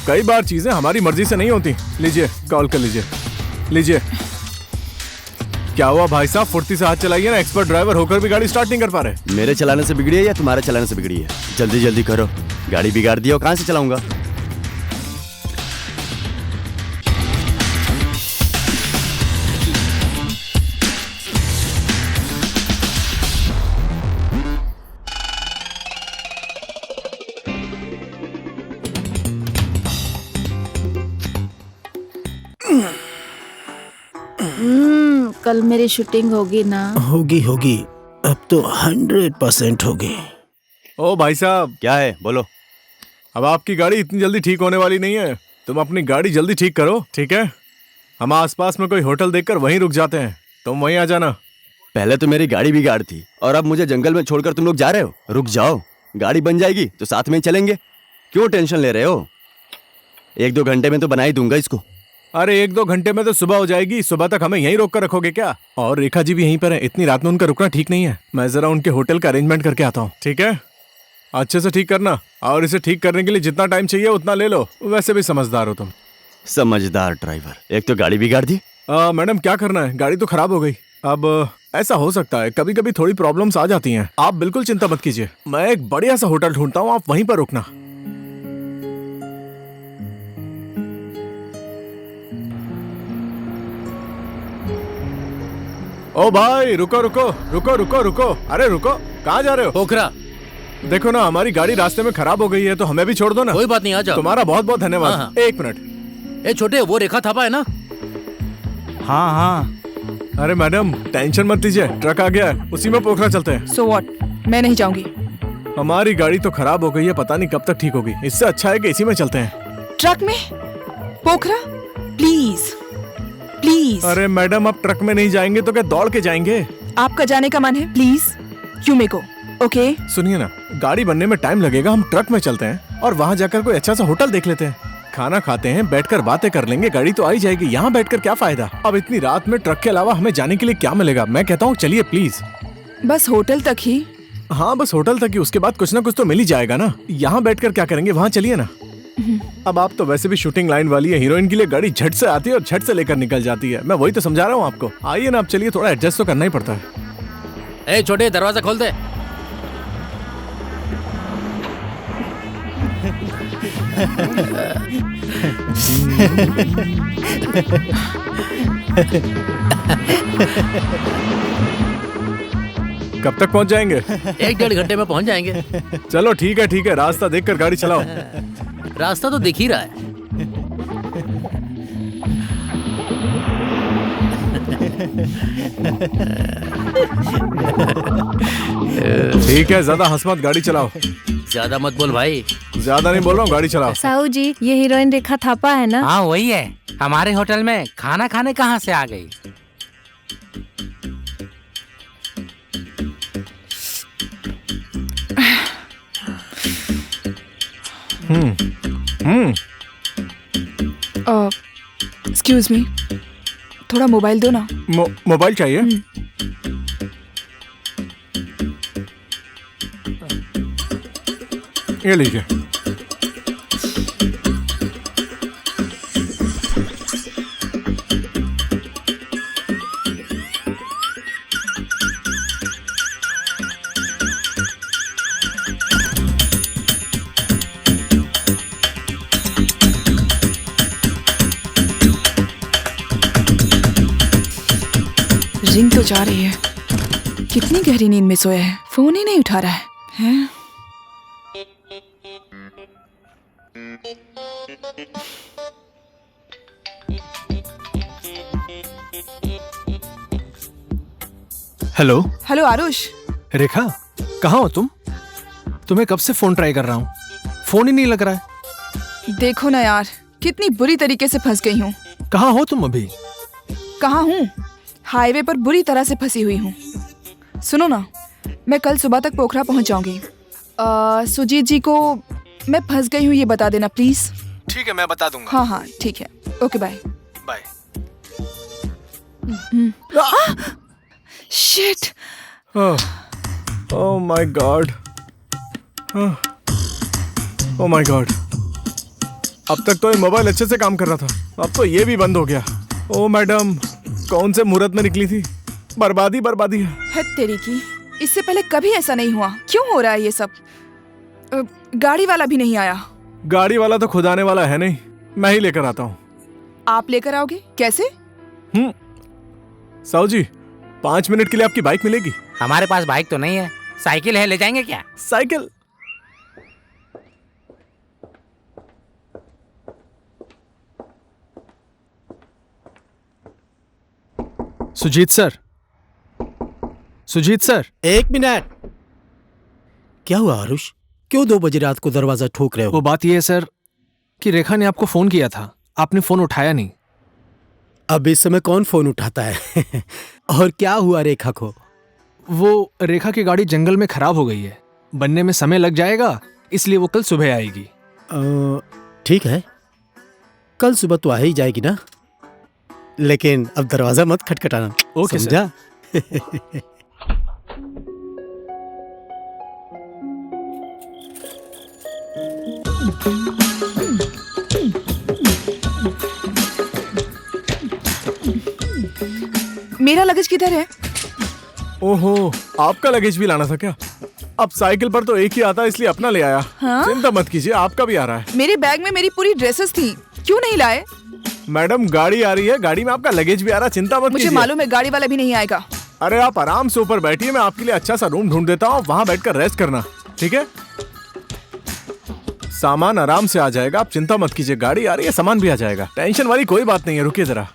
कई बार चीजें हमारी मर्जी से नहीं होती। लीजिए, कॉल कर लीजिए। क्या हुआ भाई साहब, फुर्ती से हाथ चलाइए ना। एक्सपर्ट ड्राइवर होकर भी गाड़ी स्टार्ट नहीं कर पा रहे। मेरे चलाने से बिगड़ी है या तुम्हारे चलाने से बिगड़ी है? जल्दी करो, गाड़ी बिगाड़ दिया, कहाँ से चलाऊंगा? कल मेरी शूटिंग होगी ना? होगी, अब तो 100% होगी। ओ भाई साहब, क्या है, बोलो। अब आपकी गाड़ी इतनी जल्दी ठीक होने वाली नहीं है। तुम अपनी गाड़ी जल्दी ठीक करो, ठीक है? हम आसपास में कोई होटल देखकर वहीं रुक जाते हैं, तुम वहीं आ जाना। पहले तो मेरी गाड़ी बिगाड़ थी और अब मुझे जंगल में छोड़कर तुम लोग जा रहे हो। रुक जाओ, गाड़ी बन जाएगी तो साथ में ही चलेंगे। क्यों टेंशन ले रहे हो? 1-2 घंटे में तो बना ही दूंगा इसको। अरे 1-2 घंटे में तो सुबह हो जाएगी। सुबह तक हमें यहीं रोक कर रखोगे क्या? और रेखा जी भी यहीं पर है, इतनी रात में उनका रुकना ठीक नहीं है। मैं जरा उनके होटल का अरेंजमेंट करके आता हूँ, ठीक है? अच्छे से ठीक करना, और इसे ठीक करने के लिए जितना टाइम चाहिए उतना ले लो। वैसे भी समझदार हो तुम। समझदार ड्राइवर। एक तो गाड़ी बिगाड़ दी। मैडम क्या करना है, गाड़ी तो खराब हो गई। अब ऐसा हो सकता है, कभी कभी थोड़ी प्रॉब्लम्स आ जाती हैं। आप बिल्कुल चिंता मत कीजिए, मैं एक बढ़िया सा होटल ढूंढता हूँ, आप वहीं पर रुकना। ओ भाई रुको रुको रुको रुको रुको, अरे रुको, कहाँ जा रहे हो? पोखरा। देखो ना, हमारी गाड़ी रास्ते में खराब हो गई है, तो हमें भी छोड़ दो ना। कोई बात नहीं, आ जाओ। तुम्हारा बहुत बहुत धन्यवाद। हाँ। एक मिनट। ए छोटे, वो रेखा थापा है ना? हाँ हाँ। अरे मैडम टेंशन मत लीजिए, ट्रक आ गया है, उसी में पोखरा चलते हैं। सो व्हाट, मैं नहीं जाऊंगी। हमारी गाड़ी तो खराब हो गई है, पता नहीं कब तक ठीक होगी। इससे अच्छा है कि इसी में चलते हैं। ट्रक में? पोखरा? Please please. अरे मैडम, आप ट्रक में नहीं जाएंगे तो क्या दौड़ के जाएंगे? आपका जाने का मन है? Please you may go. Okay सुनिए ना, गाड़ी बनने में टाइम लगेगा, हम ट्रक में चलते हैं और वहाँ जाकर कोई अच्छा सा होटल देख लेते हैं, खाना खाते हैं, बैठकर बातें कर लेंगे, गाड़ी तो आ ही जाएगी। यहाँ बैठकर क्या फायदा? अब इतनी रात में ट्रक के अलावा हमें जाने के लिए क्या मिलेगा? मैं कहता हूँ चलिए प्लीज। बस होटल तक ही? हाँ बस होटल तक ही, उसके बाद कुछ ना कुछ तो मिल ही जाएगा ना। यहाँ बैठकर क्या करेंगे, वहाँ चलिए ना। अब आप तो वैसे भी शूटिंग लाइन वाली है, हीरोइन के लिए गाड़ी झट से आती है और झट से लेकर निकल जाती है। मैं वही तो समझा रहा हूँ आपको। आइए ना, आप चलिए, थोड़ा एडजस्ट तो करना ही पड़ता है। ए छोटे, दरवाजा खोल दे। कब तक पहुँच जाएंगे? 1-1.5 घंटे में पहुँच जाएंगे। चलो ठीक है ठीक है, रास्ता देखकर गाड़ी चलाओ। रास्ता तो दिख ही रहा है। ठीक है, ज्यादा हंस मत, गाड़ी चलाओ। ज्यादा मत बोल भाई। ज्यादा नहीं बोल रहा हूँ, गाड़ी चलाओ। साहू जी, ये हीरोइन रेखा थापा है ना? हाँ वही है। हमारे होटल में खाना खाने कहाँ से आ गई? एक्सक्यूज मी, थोड़ा मोबाइल दो ना। मोबाइल चाहिए? ये लीजिए। रिंग तो जा रही है। कितनी गहरी नींद में सोया है, फोन ही नहीं उठा रहा है, हैं? हेलो। हेलो आरुष। रेखा, कहाँ हो तुम? तुम्हें कब से फोन ट्राई कर रहा हूँ, फोन ही नहीं लग रहा है। देखो ना यार, कितनी बुरी तरीके से फंस गई हूँ। कहाँ हो तुम अभी? कहाँ हूँ? हाईवे पर बुरी तरह से फंसी हुई हूँ। सुनो ना, मैं कल सुबह तक पोखरा पहुँच जाऊंगी। सुजीत जी को मैं फंस गई हूँ ये बता देना प्लीज। ठीक है, मैं बता दूंगा। हाँ हाँ ठीक है, okay bye bye. Shit. Oh my God, oh my God. अब तक तो ये मोबाइल अच्छे से काम कर रहा था, अब तो ये भी बंद हो गया। ओ मैडम, कौन से मुहूर्त में निकली थी? बर्बादी बर्बादी है। तेरी की, इससे पहले कभी ऐसा नहीं हुआ, क्यों हो रहा है ये सब? गाड़ी वाला भी नहीं आया। गाड़ी वाला तो खुद आने वाला है नहीं, मैं ही लेकर आता हूँ। आप लेकर आओगे? कैसे? साहू जी, 5 मिनट के लिए आपकी बाइक मिलेगी? हमारे पास बाइक तो नहीं है, साइकिल है, ले जाएंगे क्या? Cycle? Sujeet sir, Sujeet sir. 1 minute. क्या हुआ आरुष, क्यों 2 बजे रात को दरवाजा ठोक रहे हो? वो बात यह है सर कि रेखा ने आपको फोन किया था, आपने फोन उठाया नहीं। अब इस समय कौन फोन उठाता है? और क्या हुआ रेखा को? वो रेखा की गाड़ी जंगल में खराब हो गई है, बनने में समय लग जाएगा, इसलिए वो कल सुबह आएगी। ठीक है, कल सुबह तो आ ही जाएगी ना, लेकिन अब दरवाजा मत खटखटाना। ओके समझा? मेरा लगेज किधर है? ओहो, आपका लगेज भी लाना था क्या? अब साइकिल पर तो एक ही आता है इसलिए अपना ले आया। हाँ? चिंता मत कीजिए, आपका भी आ रहा है। मेरे बैग में मेरी पूरी ड्रेसेस थी, क्यों नहीं लाए? मैडम गाड़ी आ रही है, गाड़ी में आपका लगेज भी आ रहा है, चिंता मत मुझे कीजिए। मालूम है गाड़ी वाला भी नहीं आएगा। अरे आप आराम से ऊपर बैठिए, मैं आपके लिए अच्छा सा रूम ढूंढ देता हूँ, वहाँ बैठकर रेस्ट करना, ठीक है? सामान आराम से आ जाएगा, आप चिंता मत कीजिए, गाड़ी आ रही है, सामान भी आ जाएगा, टेंशन वाली कोई बात नहीं है। रुकिए जरा।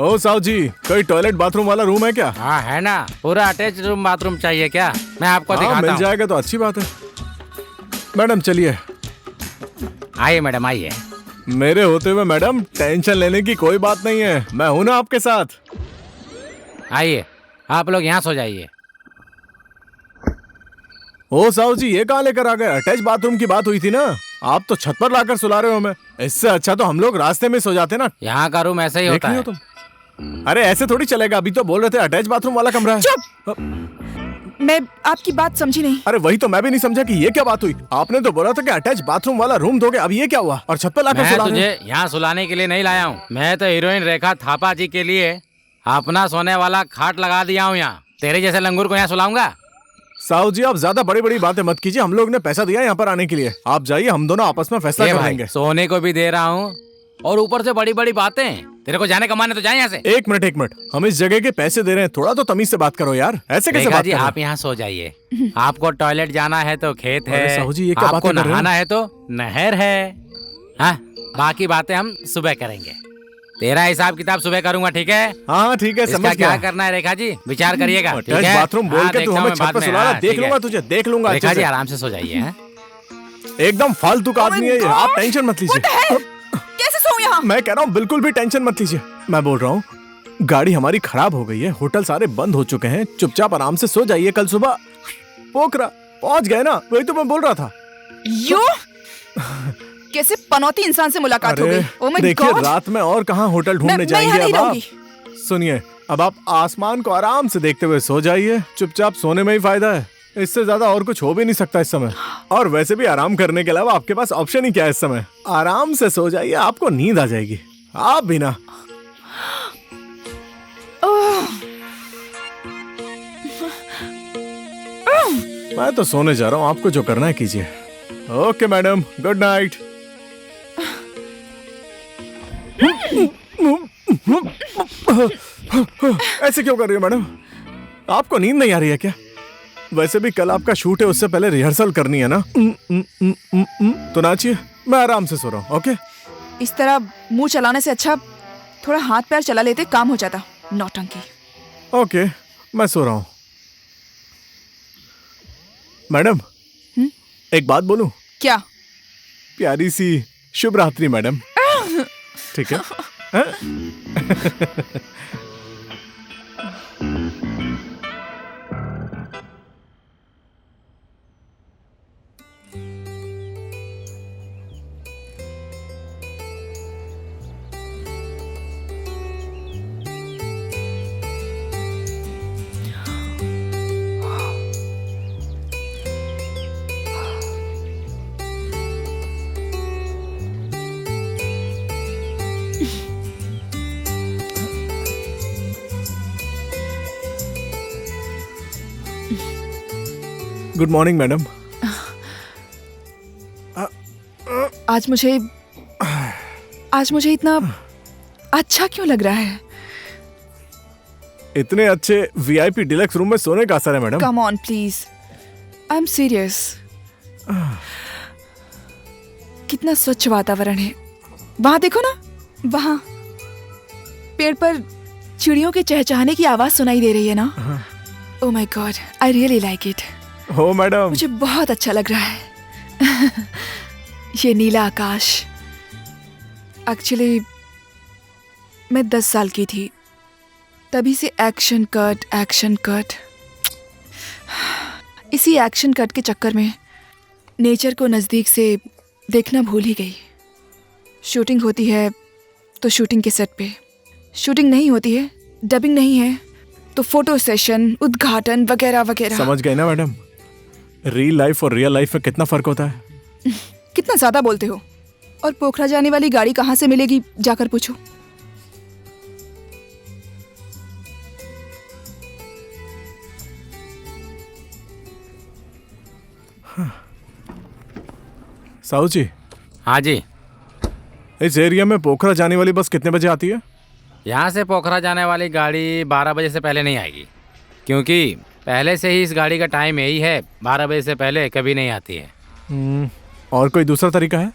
ओ साहु जी, कोई टॉयलेट बाथरूम वाला रूम है क्या? हाँ है ना, पूरा अटैच रूम बाथरूम चाहिए क्या? मैं आपको दिखाता मिल हूँ। जाएगा तो अच्छी बात है। मैडम चलिए। आइए मैडम आइए। मेरे होते हुए मैडम टेंशन लेने की कोई बात नहीं है, मैं हूं ना आपके साथ। आइए, आप लोग यहाँ सो जाइए। ओ साहु जी, ये कहाँ लेकर आ गए? अटैच बाथरूम की बात हुई थी ना, आप तो छत पर लाकर सुला रहे हो हमें। इससे अच्छा तो हम लोग रास्ते में सो जाते ना। यहाँ का रूम ऐसा ही देख होता रही है। हो तुम? अरे ऐसे थोड़ी चलेगा, अभी तो बोल रहे थे अटैच बाथरूम वाला कमरा है। चुप! मैं आपकी बात समझी नहीं। अरे वही तो मैं भी नहीं समझा कि ये क्या बात हुई। आपने तो बोला था कि अटैच बाथरूम वाला रूम दोगे, अब ये क्या हुआ? और छत पर लाकर मैं सुला रहे हो। तुझे यहाँ सुलाने के लिए नहीं लाया हूँ, मैं तो हीरोइन रेखा थापा जी के लिए अपना सोने वाला खाट लगा दिया हूँ यहाँ। तेरे जैसे लंगूर को यहाँ सुलाऊंगा? साहु जी, आप ज्यादा बड़ी बड़ी बातें मत कीजिए, हम लोग ने पैसा दिया यहाँ पर आने के लिए। आप जाइए, हम दोनों आपस में फैसला कर लेंगे। सोने को भी दे रहा हूँ और ऊपर से बड़ी बड़ी बातें। तेरे को जाने का मन है तो जाए यहाँ से। एक मिनट, हम इस जगह के पैसे दे रहे हैं, थोड़ा तो तमीज से बात करो यार, ऐसे कैसे रेखा बात जी कर रहे हो? आप यहाँ सो जाइए। आपको टॉयलेट जाना है तो खेत अरे है, साहू जी, ये क्या आपको बातें कर रहे हो? नहाना है तो नहर है। हाँ, बाकी बातें हम सुबह करेंगे। तेरा हिसाब किताब सुबह करूंगा, ठीक है? हाँ ठीक है, इसका समझ क्या गया। करना है रेखा जी, विचार करिएगा, ठीक अटैच है? बाथरूम बोल के तू देखता हूँ हमें मैं छत बाद पे में। सुला रहा, हाँ, देख ठीक है। लूंगा तुझे, देख लूंगा अच्छे रेखा जी से। आराम से सो जाइए। हाँ? एकदम फालतू का आदमी है ये, आप टेंशन मत लीजिए। कैसे सोऊं यहाँ? मैं कह रहा हूँ बिल्कुल भी टेंशन मत लीजिए। मैं बोल रहा हूँ गाड़ी हमारी खराब हो गई है, होटल सारे बंद हो चुके हैं, चुपचाप आराम से सो जाइए। कल सुबह पोखरा पहुंच गए ना, वही तो मैं बोल रहा था। यो कैसे पनौती इंसान से मुलाकात हो गई। Oh my देखिए God! रात में और कहाँ होटल ढूंढने मैं जाएंगे यहाँ नहीं अब आप? रहूंगी। सुनिए, अब आप आसमान को आराम से देखते हुए सो जाइए, चुपचाप सोने में ही फायदा है, इससे ज्यादा और कुछ हो भी नहीं सकता इस समय। और वैसे भी आराम करने के अलावा आपके पास ऑप्शन ही क्या है इस समय? आराम से सो जाइए, आपको नींद आ जाएगी। आप भी ना। मैं तो सोने जा रहा हूँ, आपको जो करना है कीजिए। Okay madam, good night. ऐसे क्यों कर रही हो मैडम? आपको नींद नहीं आ रही है क्या? वैसे भी कल आपका शूट है, उससे पहले रिहर्सल करनी है ना। तो नाचिए, मैं आराम से सो रहा हूँ। ओके? इस तरह मुंह चलाने से अच्छा थोड़ा हाथ पैर चला लेते, काम हो जाता। नौटंकी। ओके, मैं सो रहा हूँ। मैडम, एक बात बोलूं? क्या? प्यारी सी शुभ रात्रि मैडम। ठीक है? हाँ? Good morning madam. आज मुझे इतना अच्छा क्यों लग रहा है? इतने अच्छे वीआईपी डिलक्स रूम में सोने का असर है madam. Come on please, I am serious. कितना स्वच्छ वातावरण है। वहां देखो ना, वहां पेड़ पर चिड़ियों के चहचहाने की आवाज सुनाई दे रही है ना। ओह my God, I really like it. हो मैडम, मुझे बहुत अच्छा लग रहा है। ये नीला आकाश। एक्चुअली मैं 10 साल की थी, तभी से एक्शन कट। इसी एक्शन कट के चक्कर में नेचर को नज़दीक से देखना भूल ही गई। शूटिंग होती है तो शूटिंग के सेट पे, शूटिंग नहीं होती है, डबिंग नहीं है तो फोटो सेशन, उद्घाटन वगैरह वगैरह। समझ गए ना मैडम, रियल लाइफ और रियल लाइफ में कितना फर्क होता है। कितना ज्यादा बोलते हो। और पोखरा जाने वाली गाड़ी कहाँ से मिलेगी जाकर पूछो। साहू जी। हाँ जी। इस एरिया में पोखरा जाने वाली बस कितने बजे आती है? यहाँ से पोखरा जाने वाली गाड़ी 12 बजे से पहले नहीं आएगी, क्योंकि पहले से ही इस गाड़ी का टाइम यही है, 12 बजे से पहले कभी नहीं आती है। और कोई दूसरा तरीका है?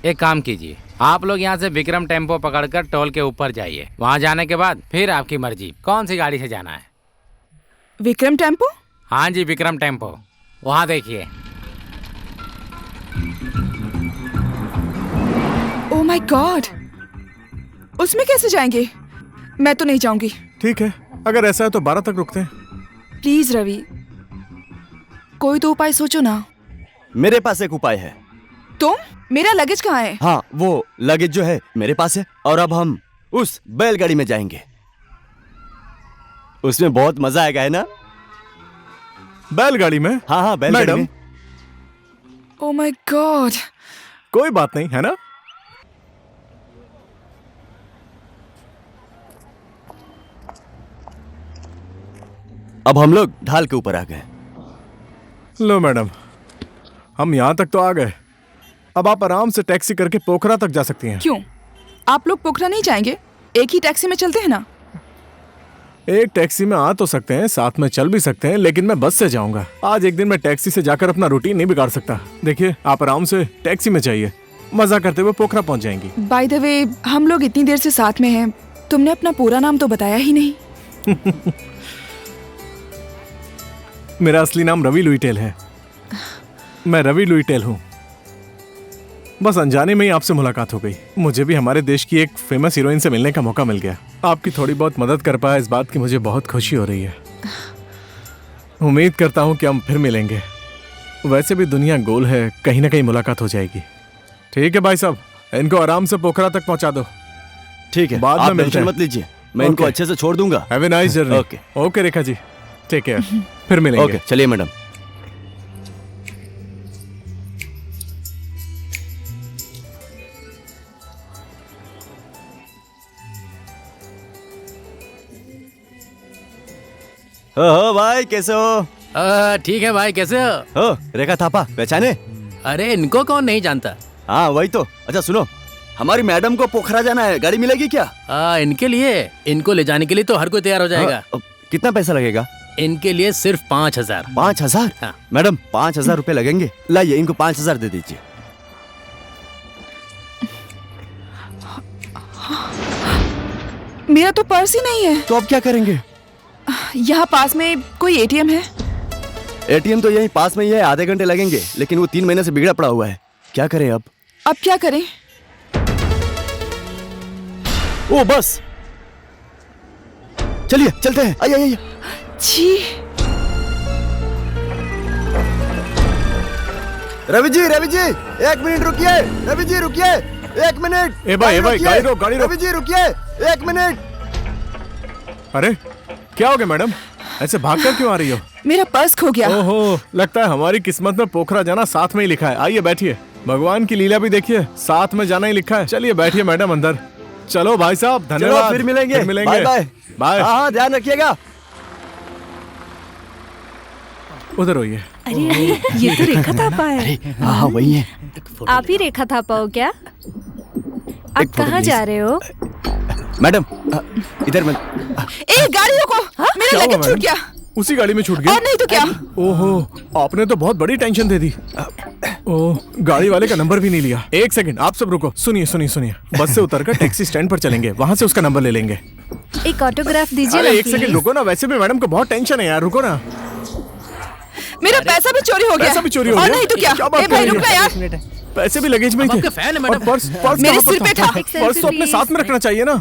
एक काम कीजिए, आप लोग यहाँ से विक्रम टेम्पो पकड़कर टोल के ऊपर जाइए। वहाँ जाने के बाद फिर आपकी मर्जी कौन सी गाड़ी से जाना है। विक्रम टेम्पो? हाँ जी, विक्रम टेम्पो। वहाँ देखिए। ओह माय गॉड, उसमें कैसे जाएंगे? मैं तो नहीं जाऊंगी। ठीक है, अगर ऐसा है तो 12 तक रुकते हैं। प्लीज रवि, कोई तो उपाय सोचो ना। मेरे पास एक उपाय है। तुम? मेरा लगेज कहाँ है? हाँ, वो लगेज जो है मेरे पास है, और अब हम उस बैलगाड़ी में जाएंगे। उसमें बहुत मजा आएगा, है ना? बैलगाड़ी में? हाँ हाँ, बैलगाड़ी में। ओह माय गॉड। कोई बात नहीं, है ना? अब हम लोग ढाल के ऊपर आ गए। लो मैडम, हम यहाँ तक तो आ गए। अब आप आराम से टैक्सी करके पोखरा तक जा सकती हैं। क्यों? आप लोग पोखरा नहीं जाएंगे? एक ही टैक्सी में चलते हैं ना। एक टैक्सी में आ तो सकते हैं, साथ में चल भी सकते हैं, लेकिन मैं बस से जाऊंगा। आज एक दिन मैं टैक्सी से जाकर अपना रूटीन नहीं बिगाड़ सकता। देखिए, आप आराम से टैक्सी में जाइए, मजा करते हुए पोखरा पहुंच जाएंगी। बाय द वे, हम लोग इतनी देर से साथ में हैं, तुमने अपना पूरा नाम तो बताया ही नहीं। मेरा असली नाम रवि लुइटेल है। मैं रवि लुइटेल हूँ। बस अनजाने में ही आपसे मुलाकात हो गई। मुझे भी हमारे देश की एक फेमस हीरोइन से मिलने का मौका मिल गया। आपकी थोड़ी बहुत मदद कर पाया, इस बात की मुझे बहुत खुशी हो रही है। उम्मीद करता हूँ कि हम फिर मिलेंगे। वैसे भी दुनिया गोल है, कहीं ना कहीं मुलाकात हो जाएगी। ठीक है भाई साहब, इनको आराम से पोखरा तक पहुँचा दो। ठीक है, बाद में मिलते हैं। मत लीजिए, मैं इनको अच्छे से छोड़ दूंगा। Have a nice journey. Okay okay Rekha ji, take care. फिर मिलेंगे। ओके, चलिए मैडम। हो भाई, कैसे हो? ठीक है भाई, कैसे हो? रेखा थापा पहचाने? अरे इनको कौन नहीं जानता। हाँ वही तो। अच्छा सुनो, हमारी मैडम को पोखरा जाना है, गाड़ी मिलेगी क्या? इनके लिए, इनको ले जाने के लिए तो हर कोई तैयार हो जाएगा। कितना पैसा लगेगा? इनके लिए सिर्फ 5,000। 5,000? हाँ। मैडम 5,000 रुपए लगेंगे। लाइए, इनको 5,000 दे दीजिए। मेरा तो पर्स ही नहीं है। तो अब क्या करेंगे? यहाँ पास में कोई एटीएम है? एटीएम तो यहीं पास में ही है, आधे घंटे लगेंगे, लेकिन वो 3 महीने से बिगड़ा पड़ा हुआ है। क्या करें अब? अब क्या करें? ओ बस, चलिए चलते हैं। आइए आइए। जी रवि जी, रवि जी 1 मिनट रुकिए। रवि जी रुकिए 1 मिनट। ए भाई, गाड़ी रोक, गाड़ी रोक। रवि जी रुकिए 1 मिनट। अरे क्या हो गया मैडम, ऐसे भागकर क्यों आ रही हो? मेरा पर्स खो गया। ओहो, लगता है हमारी किस्मत में पोखरा जाना साथ में ही लिखा है। आइए बैठिए, भगवान की लीला भी देखिए, साथ में जाना ही लिखा है। चलिए बैठिए मैडम अंदर। चलो भाई साहब, धन्यवाद। फिर मिलेंगे। Bye bye. बाय। हाँ, ध्यान रखिएगा। उधर होइए। अरे अरे, ये तो रेखा थापा है। हाँ वही है। आप ही रेखा थापा हो क्या? आप कहाँ जा रहे हो? मैडम इधर मत। ए गाड़ी रोको, मेरा लगेज छूट गया। उसी गाड़ी में छूट गया? और नहीं तो क्या। ओहो, आपने तो बहुत बड़ी टेंशन दे दी। ओह, गाड़ी वाले का नंबर भी नहीं लिया। एक सेकंड, आप सब रुको। सुनिए सुनिए सुनिए, बस से उतरकर टैक्सी स्टैंड पर चलेंगे, वहाँ से उसका नंबर ले लेंगे। एक ऑटोग्राफ दीजिए ना। अरे एक सेकंड रुको ना, वैसे भी मैडम को बहुत टेंशन है यार, रुको ना। मेरा पैसा भी चोरी हो गया। पैसा भी चोरी हो गया? और नहीं तो क्या। ए भाई रुक ना यार। पैसे भी लगेज में ही थे। फैन है मैडम। पर्स मेरे सिर पे था। पर्स तो अपने साथ में रखना चाहिए ना।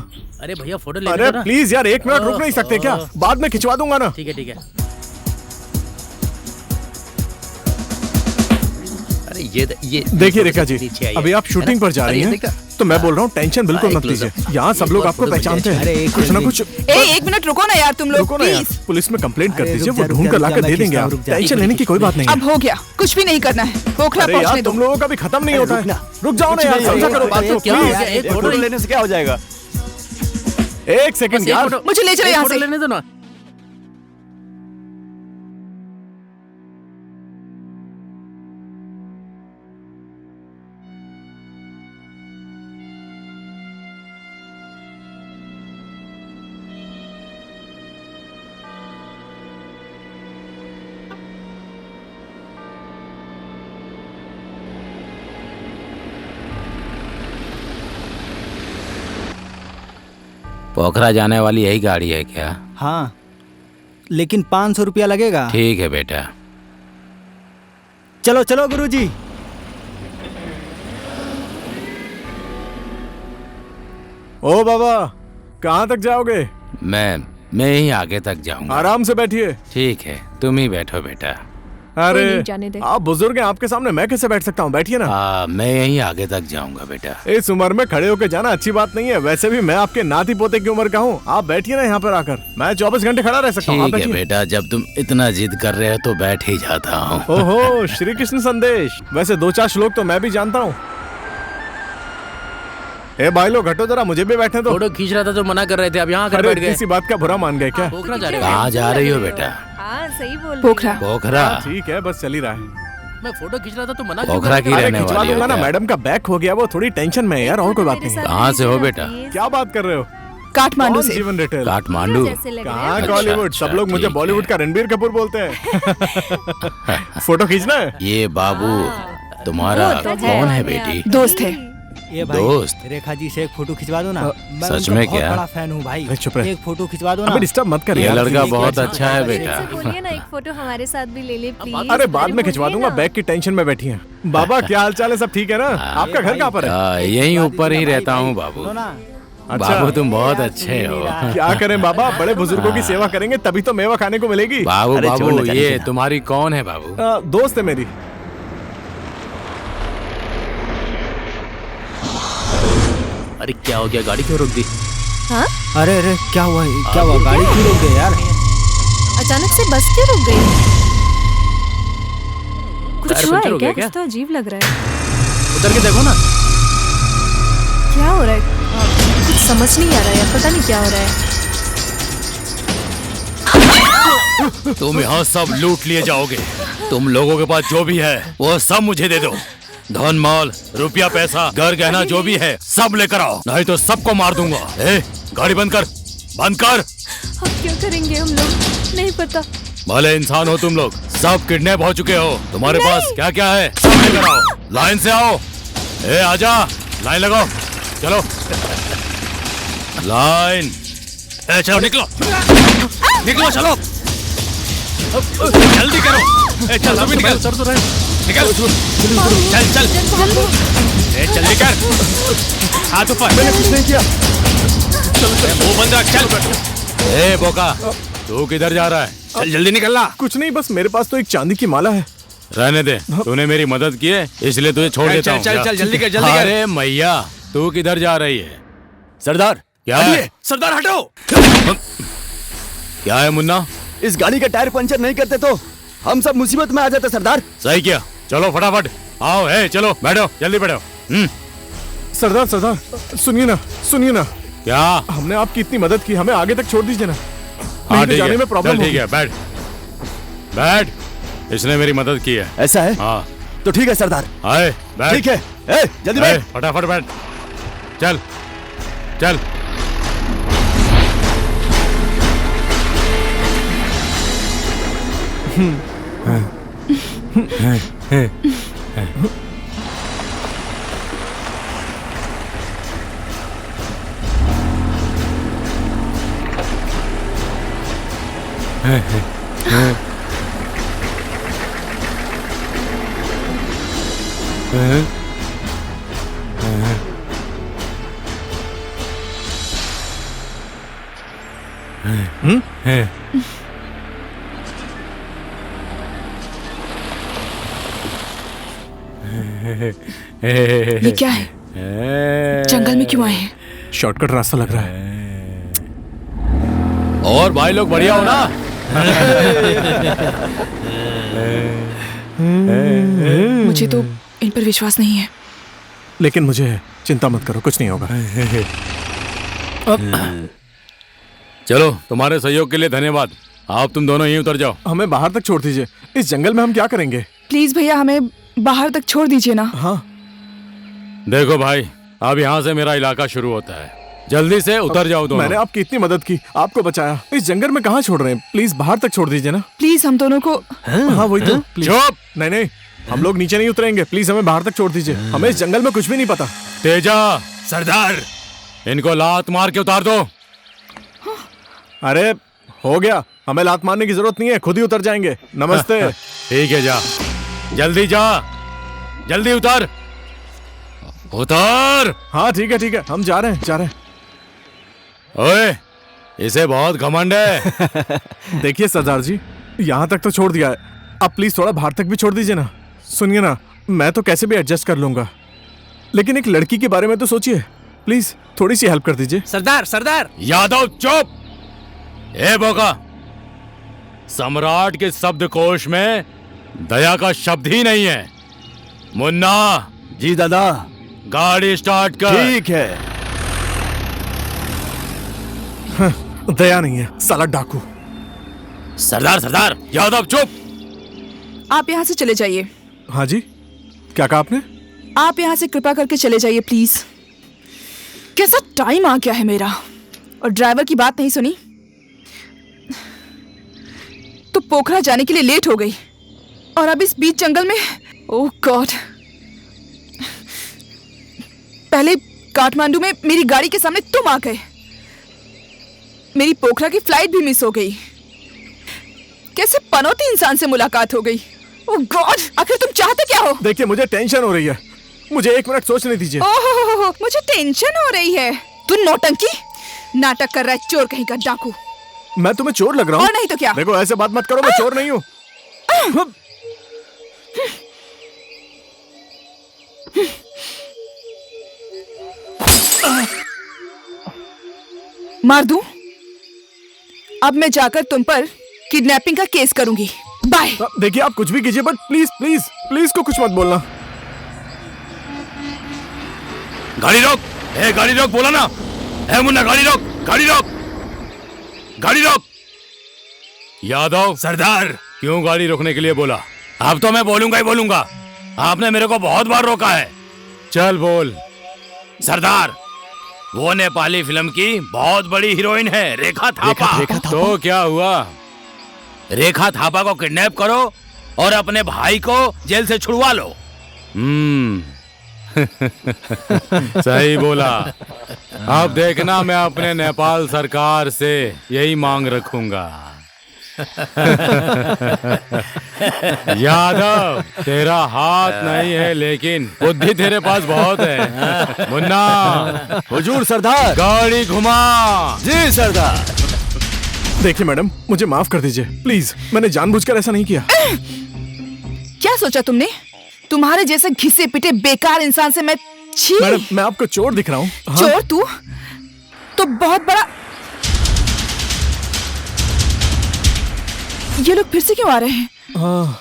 अरे भैया फोटो ले। अरे प्लीज यार, 1 मिनट रुक नहीं सकते क्या? बाद में खिंचवा दूंगा ना। ठीक है ठीक है। अरे ये देखिए रेखा जी, अभी आप शूटिंग पर जा रही हैं, तो तो मैं बोल रहा हूँ टेंशन बिल्कुल मत लीजिए। यहाँ सब लोग आपको पहचानते हैं। कुछ ना कुछ। एक मिनट रुको ना यार तुम लोग, रुको ना यार, प्लीज। पुलिस में कंप्लेंट कर दीजिए, वो ढूंढ कर लाकर दे देंगे। आप टेंशन लेने की कोई बात नहीं है। अब हो गया, कुछ भी नहीं करना है, पोखरा अरे यार पहुंचने दो। तुम लोगों का भी खत्म नहीं होता है। रुक जाओ ना यार, समझा करो बात को। क्या हो गया? प्लीज एक फोटो लेने से क्या हो जाएगा? एक सेकंड यार, मुझे ले चलो यहाँ से। लेने दो ना। पोखरा जाने वाली यही गाड़ी है क्या? हाँ, लेकिन 500 रुपया लगेगा। ठीक है बेटा। चलो चलो गुरुजी। ओ बाबा, कहाँ तक जाओगे? मैं यहीं आगे तक जाऊंगा। आराम से बैठिए। ठीक है, तुम ही बैठो बेटा। अरे नहीं, जाने दे। आप बुजुर्ग हैं, आपके सामने मैं कैसे बैठ सकता हूँ? बैठिए ना। मैं यहीं आगे तक जाऊंगा बेटा। इस उम्र में खड़े होकर जाना अच्छी बात नहीं है। वैसे भी मैं आपके नाती पोते की उम्र का हूँ। आप बैठिए ना यहाँ पर आकर, मैं 24 घंटे खड़ा रह सकता हूँ। ठीक है बेटा, जब तुम इतना जिद कर रहे हो तो बैठ ही जाता हूँ। ओहो, श्री कृष्ण संदेश। वैसे 2-4 श्लोक तो मैं भी जानता हूँ। ए भाई लोग हटो जरा, मुझे भी बैठने दो। फोटो खींच रहा था तो मना कर रहे थे, अब यहाँ आकर बैठ गए। किसी बात का बुरा मान गए क्या? पोखरा जा रहे हो? कहाँ जा रही हो बेटा? हाँ सही बोल। पोखरा। पोखरा? ठीक है, बस चल ही रहा है। मैं फोटो खींच रहा था तो मना क्यों पोखरा कर की रहे थे? रहने खिंचवा वाली हो दूंगा ना, क्या? मैडम का बैक हो गया, वो थोड़ी टेंशन में है यार, और कोई बात नहीं है। कहाँ से हो बेटा? क्या बात कर रहे हो? काठमांडू कौन से। जीवन रिटेल? काठमांडू? कहाँ अच्छा, बॉलीवुड? अच्छा, सब लोग मुझे ठीक बॉलीवुड है। का रणबीर कपूर बोलते हैं। फोटो खींचना है? ये बाबू तुम्हारा कौन है बेटी? दोस्त है। ये भाई, दोस्त? रेखा जी से एक फोटो खिंचवा दो ना। मैं सच उनका में बहुत क्या? बड़ा फैन हूँ भाई। अरे चुप रहे। एक फोटो खिंचवा दो ना। अबे डिस्टर्ब मत कर ये यार। लड़का बहुत अच्छा है बेटा। बोलिए ना, एक फोटो हमारे साथ भी ले ले प्लीज। अरे बाद में खिंचवा दूंगा, बैग की टेंशन में बैठी हैं। बाबा क्या हाल चाल है? सब ठीक है ना? आपका घर कहाँ पर है? यहीं ऊपर ही रहता हूँ बाबू। बाबू तुम बहुत अच्छे हो। क्या करें बाबा, बड़े बुजुर्गों की सेवा करेंगे तभी तो मेवा खाने को मिलेगी। बाबू अरे बाबू, छोड़ना चाहिए ये ना। तुम्हारी कौन है बाबू? दोस्त है मेरी। अरे क्या हो गया, गाड़ी क्यों रोक दी? हाँ? अरे अरे क्या हुआ? क्या हुआ? गाड़ी क्यों रोक गई यार? अचानक से बस क्यों रुक गई? कुछ टायर हुआ पंचर है हो गया क्या? क्या? कुछ तो अजीब लग रहा है। उधर के देखो ना। क्या हो रहा है? कुछ समझ नहीं आ रहा है यार, पता नहीं क्या हो रहा है। तुम यहाँ सब लूट लिए जाओगे। तुम लोगों के पास जो भी है वो सब मुझे दे दो। धन माल, रुपया, पैसा, घर गहना जो भी है सब लेकर आओ, नहीं तो सबको मार दूंगा। गाड़ी बंद कर, बंद कर। अब क्या करेंगे हम लोग? नहीं पता। भले इंसान हो तुम लोग, सब किडनैप हो चुके हो। तुम्हारे पास क्या क्या है सब लेकर आओ। लाइन से आओ। आजा, लाइन लगाओ, चलो लाइन। चलो निकलो, निकलो, चलो जल्दी करो। चल तू भी निकल, निकल, चल चल, जल्दी कर। हाथ ऊपर। मैंने कुछ नहीं किया। वो बंद रख, चल। बोका, तू किधर जा रहा है? चल जल्दी निकलना। कुछ नहीं, बस मेरे पास तो एक चांदी की माला है। रहने दे, तूने मेरी मदद की है इसलिए तुझे छोड़ देता हूँ। चल, जल्दी कर, जल्दी कर। अरे मैया, तू किधर जा रही है? सरदार क्या है? सरदार हटो। क्या है मुन्ना? इस गाड़ी का टायर पंचर नहीं करते तो हम सब मुसीबत में आ जाते सरदार। सही किया, चलो फटाफट आओ। चलो बैठो, जल्दी बैठो। सरदार सरदार सुनिए ना। क्या? हमने आपकी इतनी मदद की, हमें आगे तक छोड़ दीजिए ना। हाँ नहीं तो ठीक जाने है, में प्रॉब्लम चल ठीक है, बैठ बैठ। इसने मेरी मदद की है। ऐसा है? हाँ तो ठीक है सरदार। आए बैठ। ठीक है, जल्दी बैठ। फटाफट बैठ, चल चल। ये क्या है? जंगल में क्यों आए हैं? शॉर्टकट रास्ता लग रहा है। और भाई लोग बढ़िया हो ना? मुझे तो इन पर विश्वास नहीं है। लेकिन मुझे है, चिंता मत करो, कुछ नहीं होगा। चलो, तुम्हारे सहयोग के लिए धन्यवाद। आप तुम दोनों यहीं उतर जाओ। हमें बाहर तक छोड़ दीजिए। इस जंगल में हम क्या करेंगे? प्लीज भैया, हमें बाहर तक छोड़ दीजिए ना। हाँ देखो भाई, अब यहाँ से मेरा इलाका शुरू होता है, जल्दी से उतर जाओ दोनों। मैंने आपकी इतनी मदद की, आपको बचाया, इस जंगल में कहाँ छोड़ रहे हैं? प्लीज बाहर तक छोड़ दीजिए ना। प्लीज हम दोनों को। हाँ वही तो। चुप! नहीं नहीं, हम लोग नीचे नहीं उतरेंगे। प्लीज हमें बाहर तक छोड़ दीजिए। हमें इस जंगल में कुछ भी नहीं पता। तेजा, सरदार, इनको लात मार के उतार दो। अरे हो गया, हमें लात मारने की जरूरत नहीं है, खुद ही उतर जाएंगे। नमस्ते। ठीक है, जा जल्दी, जा जल्दी उतर। उतर। हाँ ठीक है, हम जा रहे हैं। ओए, इसे बहुत घमंड है। देखिए सरदार जी, यहाँ तक तो छोड़ दिया है, अब प्लीज थोड़ा बाहर तक भी छोड़ दीजिए ना। सुनिए ना, मैं तो कैसे भी एडजस्ट कर लूंगा, लेकिन एक लड़की के बारे में तो सोचिए। प्लीज थोड़ी सी हेल्प कर दीजिए। सरदार। यादव चुप! ए बोका, सम्राट के शब्दकोश में दया का शब्द ही नहीं है। मुन्ना। जी दादा। गाड़ी स्टार्ट कर। ठीक है। दया नहीं है, साला डाकू। सरदार, यादव चुप! आप यहाँ से चले जाइए। हाँ जी, क्या कहा आपने? आप यहाँ से कृपा करके चले जाइए प्लीज। कैसा टाइम आ गया है मेरा, और ड्राइवर की बात नहीं सुनी तो पोखरा जाने के लिए लेट हो गई, और अब इस बीच जंगल में। ओह गॉड, पहले काठमांडू में मेरी गाड़ी के सामने तुम आ गए, मेरी पोखरा की फ्लाइट भी मिस हो गई। कैसे पनौती इंसान से मुलाकात हो गई। ओह गॉड, आखिर तुम चाहते क्या हो? देखिए, मुझे टेंशन हो रही है, मुझे 1 मिनट सोचने दीजिए। ओह, मुझे टेंशन हो रही है। तू नौटंकी नाटक कर रहा है, चोर कहीं का, डाकू। मैं तुम्हें चोर लग रहा हूँ? और नहीं तो क्या? देखो, ऐसे बात मत करो, मैं चोर नहीं हूँ। मार दूं? अब मैं जाकर तुम पर किडनैपिंग का केस करूंगी। बाय। देखिए, आप कुछ भी कीजिए, बट प्लीज को कुछ मत बोलना। गाड़ी रोक! गाड़ी रोक, बोला ना। मुन्ना, गाड़ी रोक, गाड़ी रोक, गाड़ी रोक। यादव। सरदार। क्यों गाड़ी रोकने के लिए बोला? अब तो मैं बोलूंगा ही बोलूंगा। आपने मेरे को बहुत बार रोका है। चल बोल। सरदार, वो नेपाली फिल्म की बहुत बड़ी हीरोइन है, रेखा थापा। तो क्या हुआ? रेखा थापा को किडनैप करो और अपने भाई को जेल से छुड़वा लो। सही बोला। अब देखना, मैं अपने नेपाल सरकार से यही मांग रखूंगा। यादव, तेरा हाथ नहीं है, लेकिन बुद्धि तेरे पास बहुत है। मुन्ना। हुजूर सरदार। गाड़ी घुमा। जी सरदार। देखिए मैडम, मुझे माफ कर दीजिए प्लीज, मैंने जानबूझकर ऐसा नहीं किया। क्या सोचा तुमने? तुम्हारे जैसे घिसे पिटे बेकार इंसान से मैं छी। मैडम, मैं आपको चोर दिख रहा हूँ? हाँ? चोर तू तो बहुत बड़ा। ये लोग फिर से क्यों आ रहे हैं? हाँ,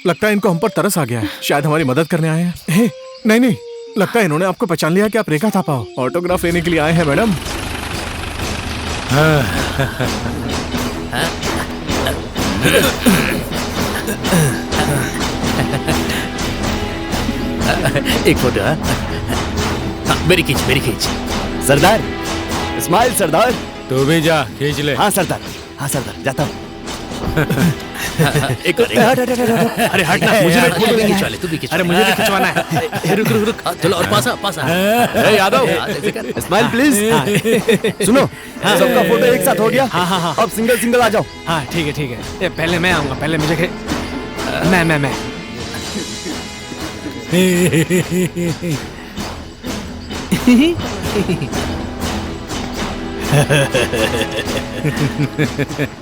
लगता है इनको हम पर तरस आ गया है, शायद हमारी मदद करने आए हैं। नहीं, लगता है इन्होंने आपको पहचान लिया कि आप रेखा थापा हो। ऑटोग्राफ लेने के लिए आए हैं मैडम। एक फोटो। मेरी खींच। सरदार, स्माइल सरदार। तू भी जा, खींच ले। हाँ सरदार, जाता हूँ। एक अरे हटना, मुझे भी फोटो खिंचवा ले। तू भी खिंचवा। अरे मुझे भी खिंचवाना है। रुक। चलो और पासा। Yadav, smile please. सुनो, सबका फोटो एक साथ हो गया। हाँ। अब सिंगल आ जाओ। हाँ ठीक है। ये पहले मैं आऊंगा, पहले मुझे मैं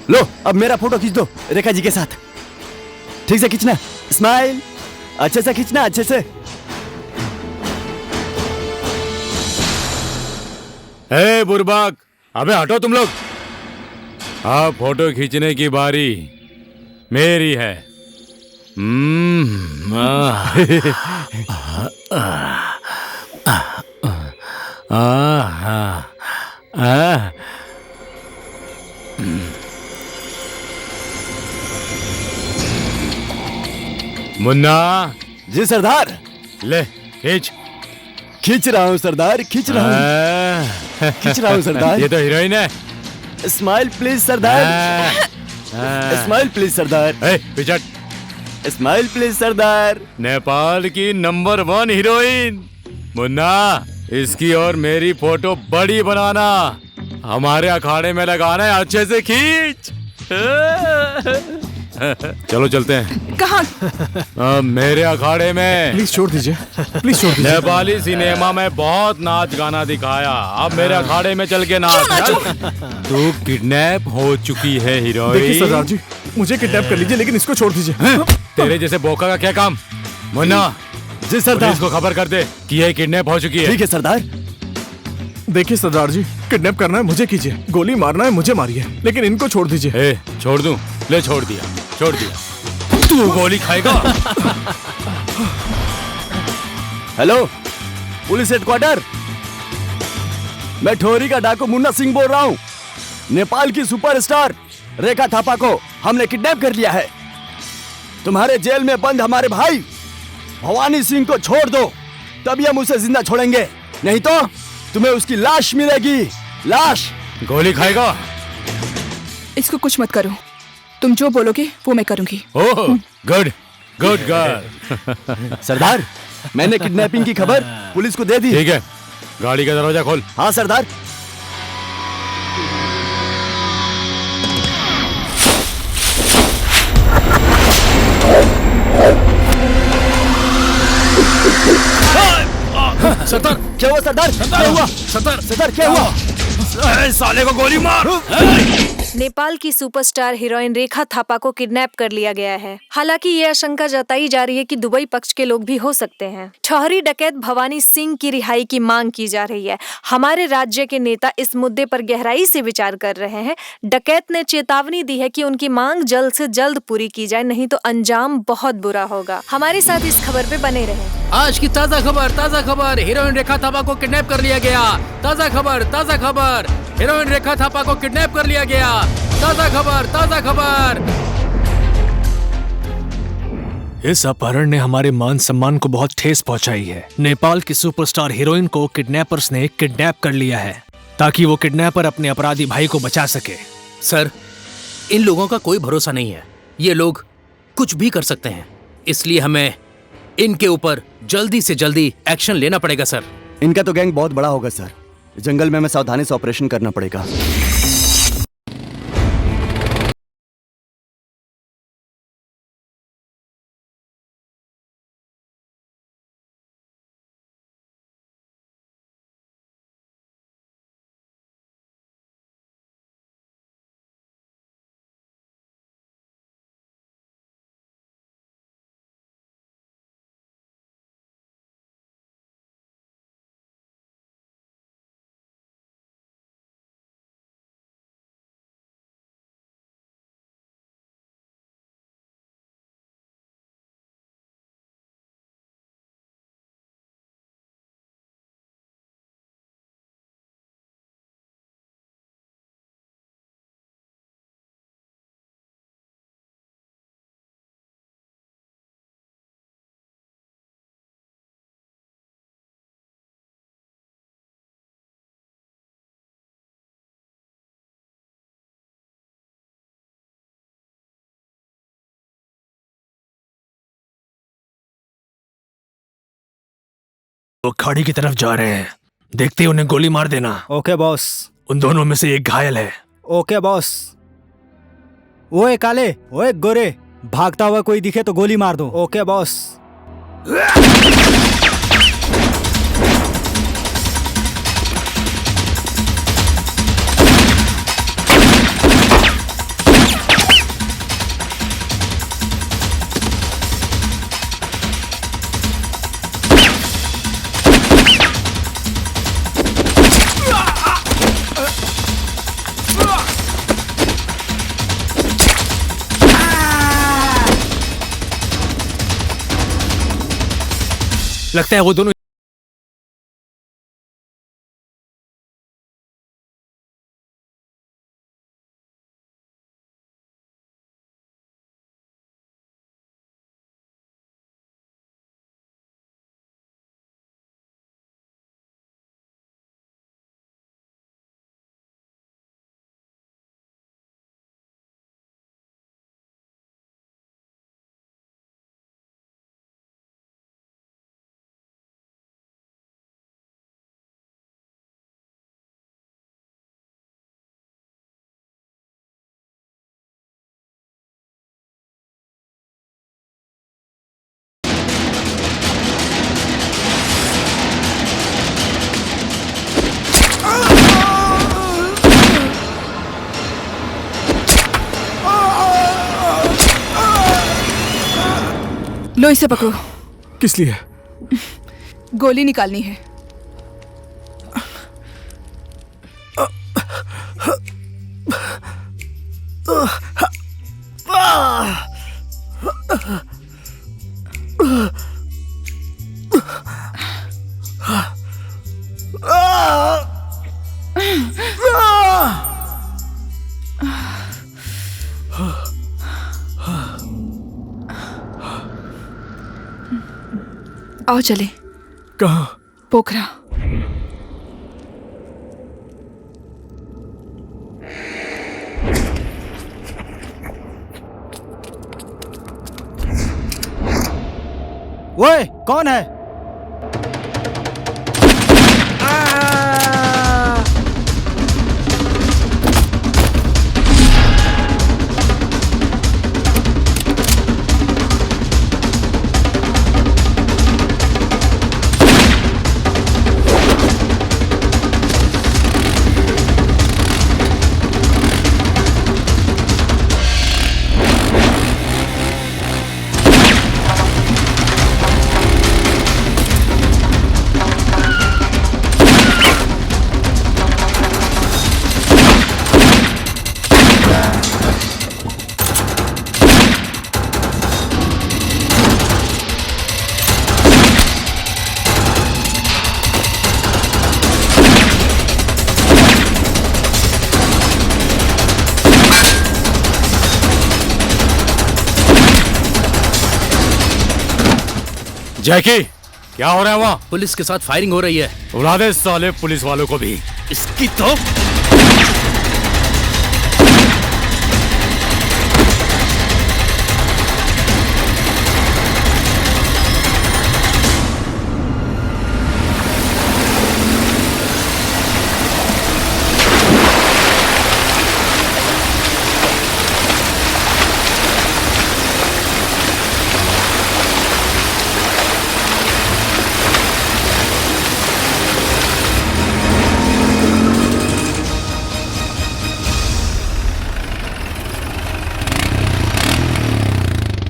लो, अब मेरा फोटो खींच दो रेखा जी के साथ। ठीक से खींचना, स्माइल अच्छे से खींचना, अच्छे से। ए बुरबाक, अबे हटो तुम लोग। अब फोटो खींचने की बारी मेरी है। मुन्ना। जी सरदार। ले खींच। खींच रहा हूँ सरदार, खींच रहा हूँ, खींच रहा हूँ सरदार। ये तो हीरोइन है। स्माइल प्लीज सरदार, स्माइल प्लीज सरदार। पिचट। स्माइल प्लीज सरदार। नेपाल की नंबर 1 हीरोइन मुन्ना, इसकी और मेरी फोटो बड़ी बनाना, हमारे अखाड़े में लगाना है, अच्छे से खींच। चलो चलते हैं। कहाँ? मेरे अखाड़े में। प्लीज छोड़ दीजिए, प्लीज छोड़ दीजिए। नेपाली सिनेमा में बहुत नाच गाना दिखाया, अब मेरे अखाड़े में चल के नाच। तू किडनैप हो चुकी है हीरोइन। देखिए सरदार जी, मुझे किडनैप कर लीजिए लेकिन इसको छोड़ दीजिए। तेरे जैसे बोका का क्या काम? मुन्ना। जी सरदार। पुलिस को खबर कर दे कि ये किडनैप हो चुकी है। ठीक है सरदार। देखिए सरदार जी, किडनैप करना है मुझे कीजिए, गोली मारना है मुझे मारिए, लेकिन इनको छोड़ दीजिए। छोड़ दूं? ले छोड़ दिया, छोड़ दिया। तू गोली खाएगा। हेलो पुलिस हेडक्वार्टर, मैं ठोरी का डाकू मुन्ना सिंह बोल रहा हूँ। नेपाल की सुपरस्टार रेखा थापा को हमने किडनैप कर लिया है। तुम्हारे जेल में बंद हमारे भाई भवानी सिंह को छोड़ दो, तभी हम उसे जिंदा छोड़ेंगे, नहीं तो तुम्हें उसकी लाश मिलेगी, लाश। गोली खाएगा? इसको कुछ मत करो, तुम जो बोलोगे वो मैं करूंगी। Oh good good girl. सरदार, मैंने किडनैपिंग की खबर पुलिस को दे दी। ठीक है, गाड़ी का दरवाजा खोल। हाँ सरदार। सरदार क्या हुआ सरदार? क्या हुआ सरदार? क्या हुआ? साले को गोली मार। नेपाल की सुपरस्टार हीरोइन रेखा थापा को किडनैप कर लिया गया है। हालांकि ये आशंका जताई जा रही है कि दुबई पक्ष के लोग भी हो सकते हैं। ठहरी डकैत भवानी सिंह की रिहाई की मांग की जा रही है। हमारे राज्य के नेता इस मुद्दे पर गहराई से विचार कर रहे हैं। डकैत ने चेतावनी दी है कि उनकी मांग जल्द से जल्द पूरी की जाए, नहीं तो अंजाम बहुत बुरा होगा। हमारे साथ इस खबर पे बने रहें। आज की ताजा खबर, हीरोइन रेखा थापा को किडनैप कर लिया गया। ताजा खबर, हीरोइन रेखा थापा को किडनैप कर लिया गया। ताजा खबर। इस अपहरण ने हमारे मान सम्मान को बहुत ठेस पहुंचाई है। नेपाल की सुपरस्टार हीरोइन को किडनैपर्स ने किडनैप कर लिया है ताकि वो किडनैपर अपने अपराधी भाई को बचा सके। सर, इन लोगों का कोई भरोसा नहीं है, ये लोग कुछ भी कर सकते हैं, इसलिए हमें इनके ऊपर जल्दी से जल्दी एक्शन लेना पड़ेगा सर। इनका तो गैंग बहुत बड़ा होगा सर, जंगल में हमें सावधानी से ऑपरेशन करना पड़ेगा। वो खाड़ी की तरफ जा रहे हैं, देखते ही उन्हें गोली मार देना। Okay boss. उन दोनों में से एक घायल है। Okay boss. ओए काले, ओए गोरे, भागता हुआ कोई दिखे तो गोली मार दो। Okay boss. लगता है वो दोनों लो इसे पकड़ो। किस लिए? गोली निकालनी है। आओ चले। कहाँ? पोखरा। ओए, कौन है? जैकी, क्या हो रहा है वहाँ? पुलिस के साथ फायरिंग हो रही है। उड़ा दे साले पुलिस वालों को भी। इसकी तो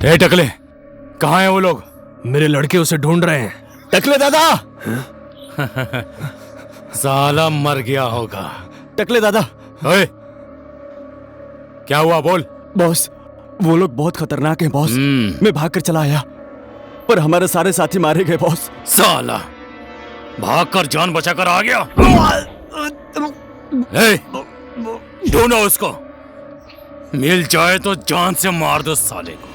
ए टकले, कहाँ हैं वो लोग? मेरे लड़के उसे ढूंढ रहे हैं। टकले दादा! साला मर गया होगा। टकले दादा! ओए, क्या हुआ बोल? बॉस, वो लोग बहुत खतरनाक हैं बॉस। मैं भागकर चला आया, पर हमारे सारे साथी मारे गए बॉस। साला भागकर जान बचाकर आ गया। ए, ढूंढो उसको, मिल जाए तो जान से मार दो साले को।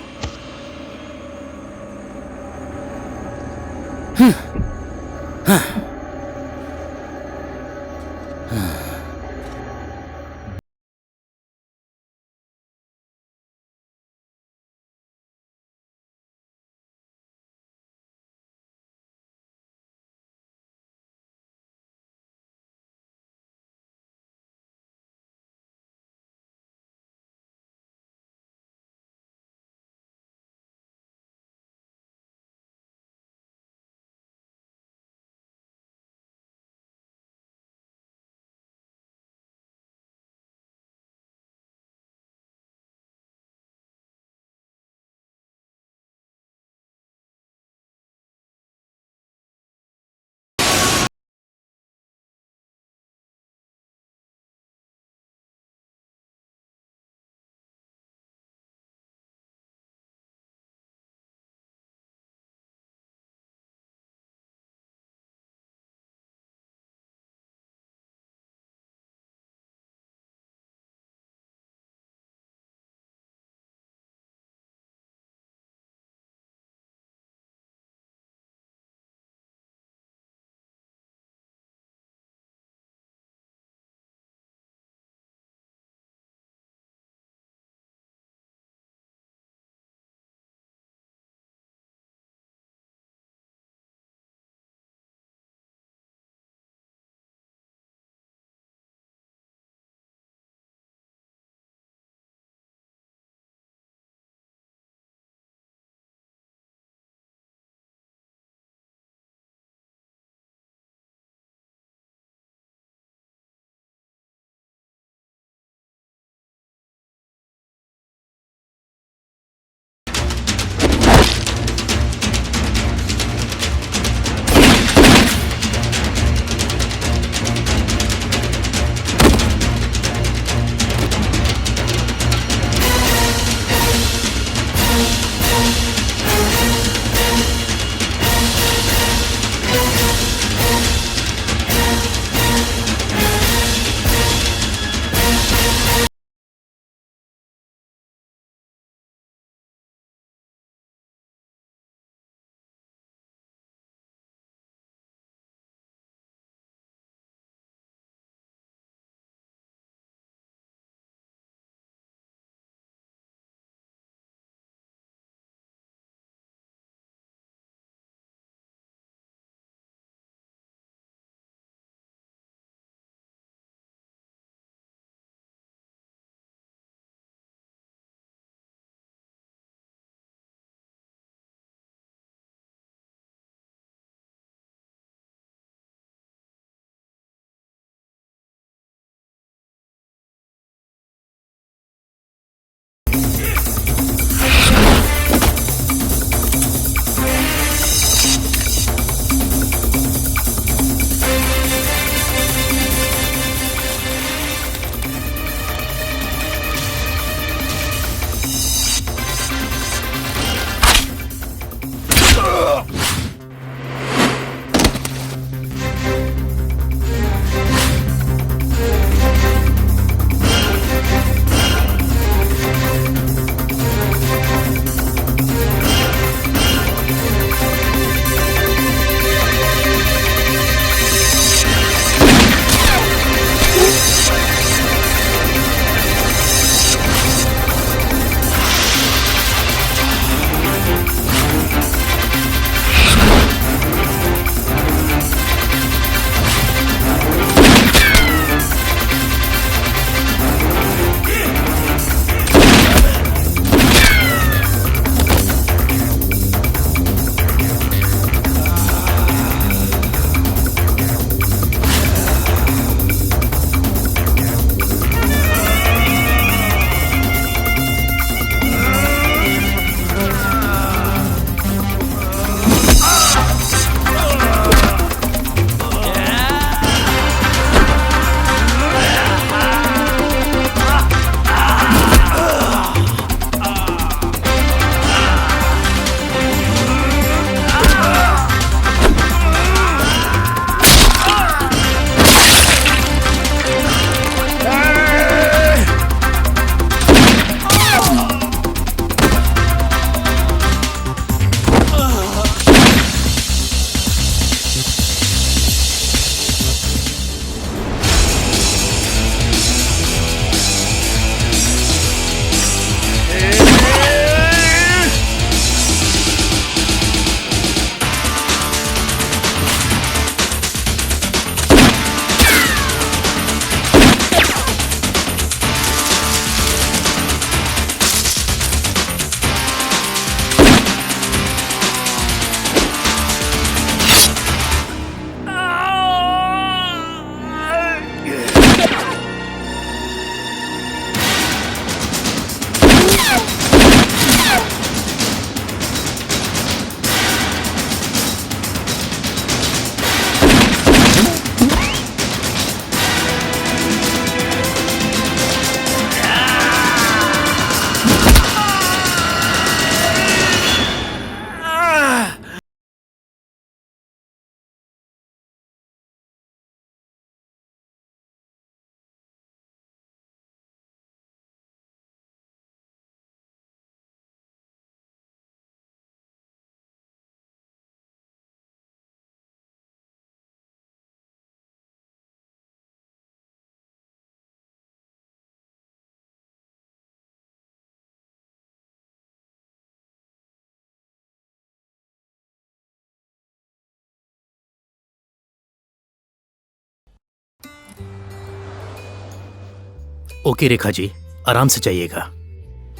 ओके रेखा जी, आराम से जाइएगा।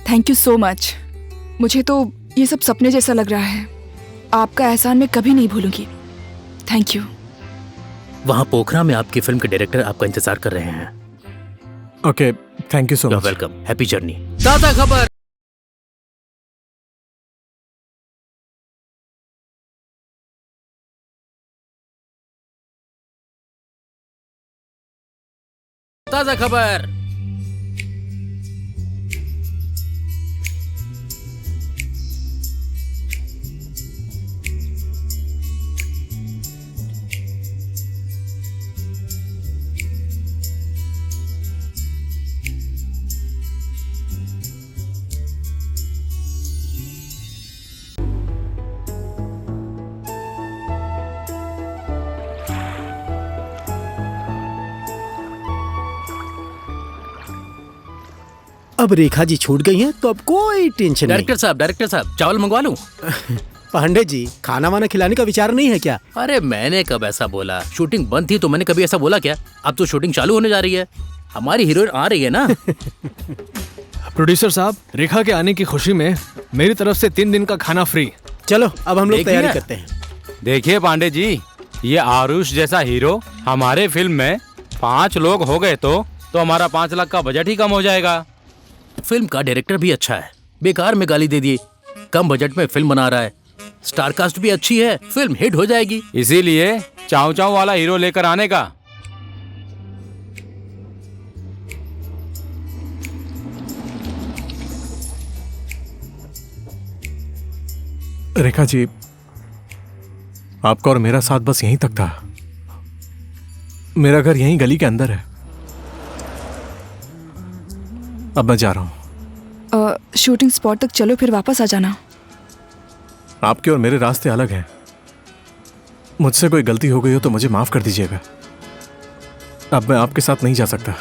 Thank you so much. मुझे तो ये सब सपने जैसा लग रहा है। आपका एहसान मैं कभी नहीं भूलूंगी। Thank you. वहाँ पोखरा में आपकी फिल्म के डायरेक्टर आपका इंतजार कर रहे हैं। Okay, thank you so much. Welcome, happy journey. ताज़ा खबर, ताज़ा खबर। अब रेखा जी छूट गई हैं तो अब कोई टेंशन नहीं। डायरेक्टर साहब, चावल मंगवा लूं? पांडे जी, खाना वाना खिलाने का विचार नहीं है क्या? अरे मैंने कब ऐसा बोला? शूटिंग बंद थी तो मैंने कभी ऐसा बोला क्या? अब तो शूटिंग चालू होने जा रही है, हमारी हीरोइन आ रही है ना। प्रोड्यूसर साहब, रेखा के आने की खुशी में मेरी तरफ से 3 दिन का खाना फ्री। चलो अब हम लोग तैयारी करते हैं। देखिए पांडे जी, ये आरुष जैसा हीरो हमारे फिल्म में 5 लोग हो गए तो हमारा 5 लाख का बजट ही कम हो जाएगा। फिल्म का डायरेक्टर भी अच्छा है, बेकार में गाली दे दिए। कम बजट में फिल्म बना रहा है, स्टार कास्ट भी अच्छी है, फिल्म हिट हो जाएगी। इसीलिए चाव चाव वाला हीरो लेकर आने का। रेखा जी, आपका और मेरा साथ बस यहीं तक था। मेरा घर यहीं गली के अंदर है। अब मैं जा रहा हूं। शूटिंग स्पॉट तक चलो, फिर वापस आ जाना। आपके और मेरे रास्ते अलग हैं। मुझसे कोई गलती हो गई हो तो मुझे माफ कर दीजिएगा। अब मैं आपके साथ नहीं जा सकता।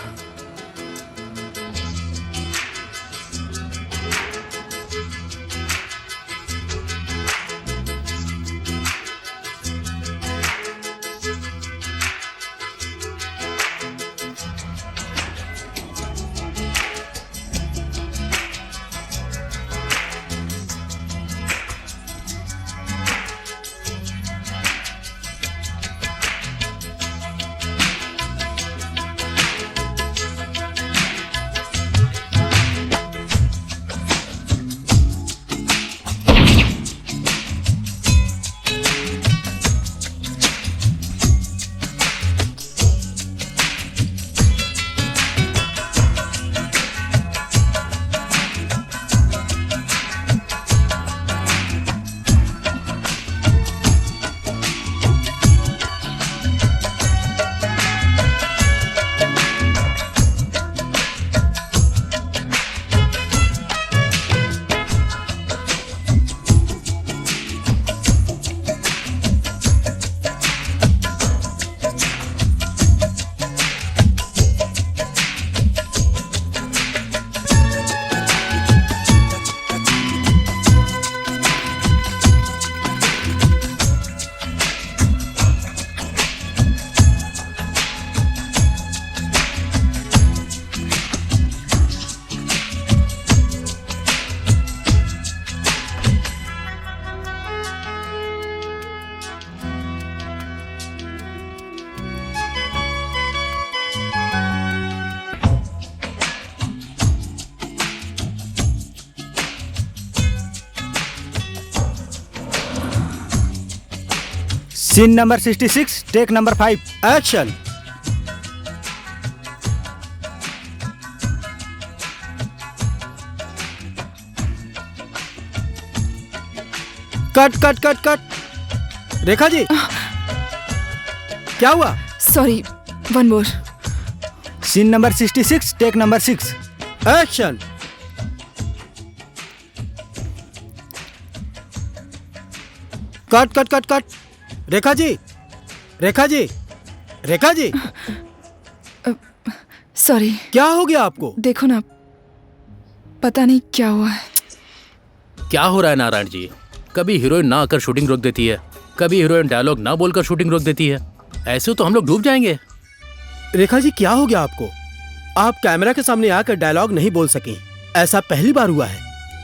Scene number 66, take number 5, action. Cut cut cut cut. Rekha ji, क्या हुआ? Sorry, one more. Scene number 66, take number 6, action. Cut cut cut cut. Rekha ji, Rekha ji, Rekha ji, sorry. क्या हो गया आपको? देखो ना, पता नहीं क्या हुआ है। क्या हो रहा है नारायण जी? कभी हीरोइन ना आकर शूटिंग रोक देती है, कभी हीरोइन डायलॉग ना बोलकर शूटिंग रोक देती है। ऐसे तो हम लोग डूब जाएंगे। रेखा जी, क्या हो गया आपको? आप कैमरा के सामने आकर डायलॉग नहीं बोल सके, ऐसा पहली बार हुआ है।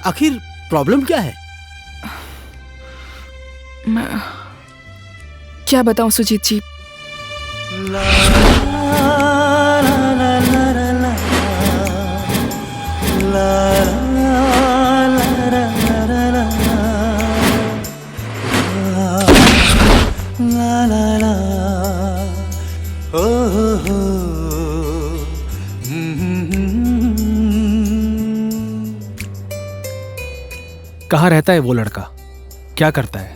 आखिर प्रॉब्लम क्या है? मैं क्या बताऊं सुजीत जी। कहाँ रहता है वो लड़का, क्या करता है,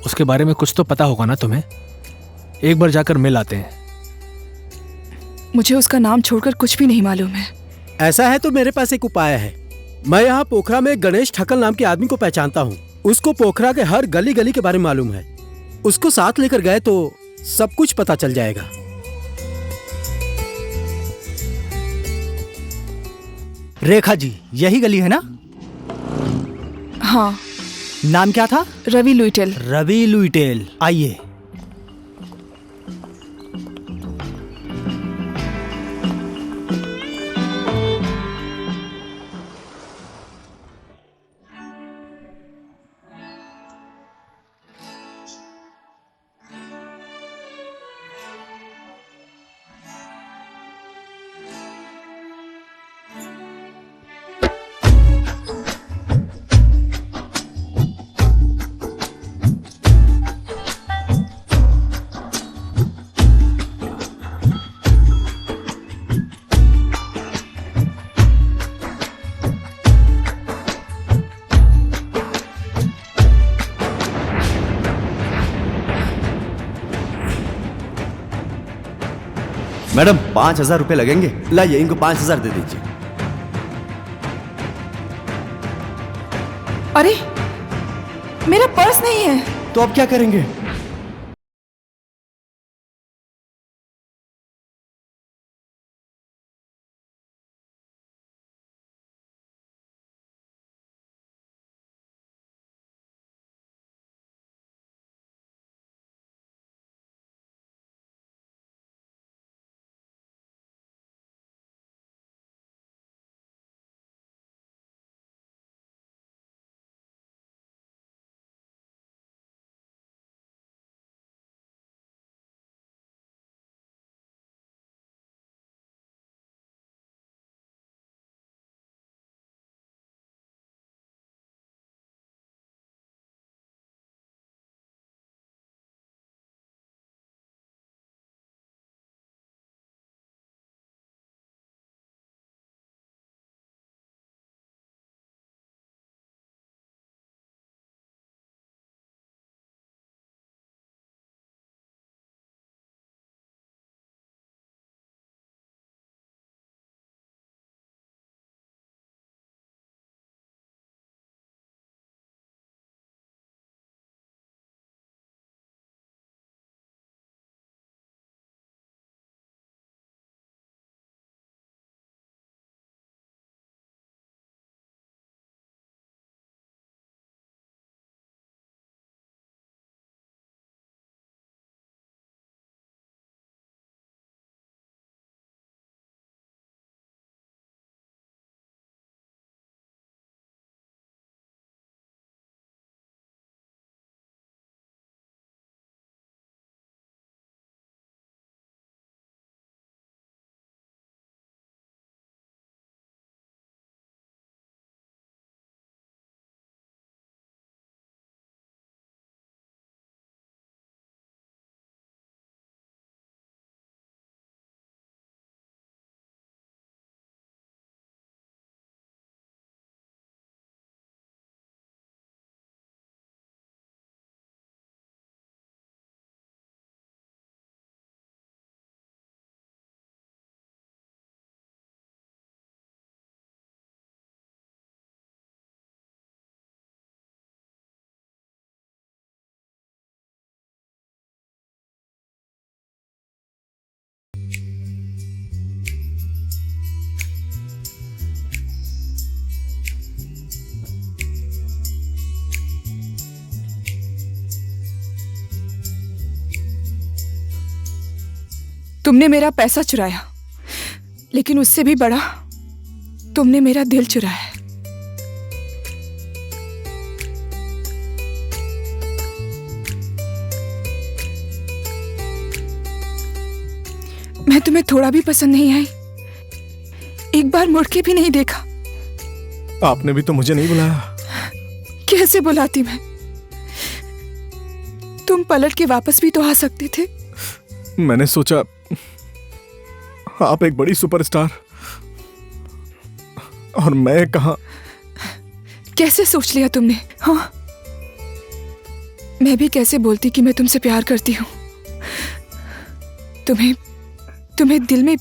उसके बारे में कुछ तो पता होगा ना तुम्हें। एक बार जाकर मिल आते हैं। मुझे उसका नाम छोड़कर कुछ भी नहीं मालूम है। ऐसा है तो मेरे पास एक उपाय है। मैं यहाँ पोखरा में गणेश ठक्कल नाम के आदमी को पहचानता हूँ। उसको पोखरा के हर गली गली के बारे में मालूम है। उसको साथ लेकर गए तो सब कुछ पता चल जाएगा। रेखा जी, यही गली है ना? हाँ। नाम क्या था? रवि लुइटेल। रवि लुइटेल, आइए। मैडम 5,000 रुपए लगेंगे। लाइए, इनको 5,000 दे दीजिए। अरे मेरा पर्स नहीं है। तो अब क्या करेंगे? तुमने मेरा पैसा चुराया, लेकिन उससे भी बड़ा तुमने मेरा दिल चुराया है। मैं तुम्हें थोड़ा भी पसंद नहीं आई, एक बार मुड़ के भी नहीं देखा। आपने भी तो मुझे नहीं बुलाया। कैसे बुलाती मैं? तुम पलट के वापस भी तो आ सकते थे। मैंने सोचा आप एक बड़ी सुपरस्टार और मैं कहाँ। कैसे सोच लिया तुमने? हाँ, मैं भी कैसे बोलती कि मैं तुमसे प्यार करती हूँ। तुम्हें दिल में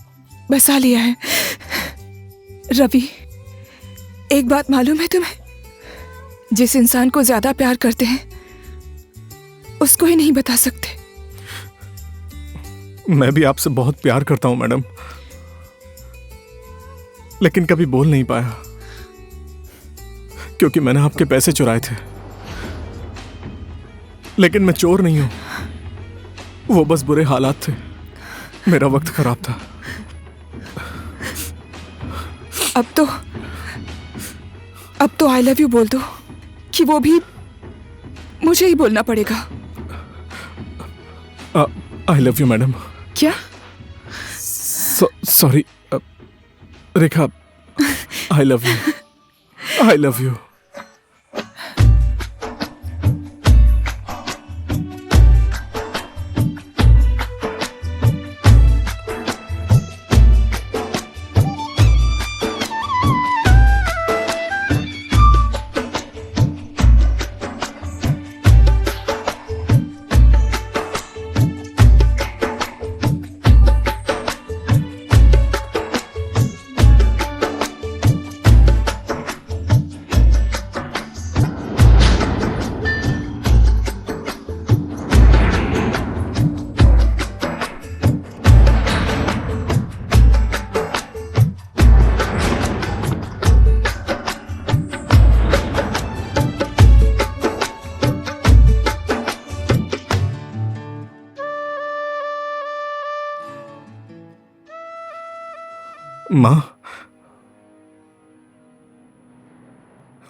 बसा लिया है। रवि, एक बात मालूम है तुम्हें? जिस इंसान को ज्यादा प्यार करते हैं उसको ही नहीं बता सकते। मैं भी आपसे बहुत प्यार करता हूं मैडम, लेकिन कभी बोल नहीं पाया क्योंकि मैंने आपके पैसे चुराए थे। लेकिन मैं चोर नहीं हूं, वो बस बुरे हालात थे, मेरा वक्त खराब था। अब तो आई लव यू बोल दो कि वो भी मुझे ही बोलना पड़ेगा। I love you madam. क्या? Sorry Rekha, I love you, I love you. माँ,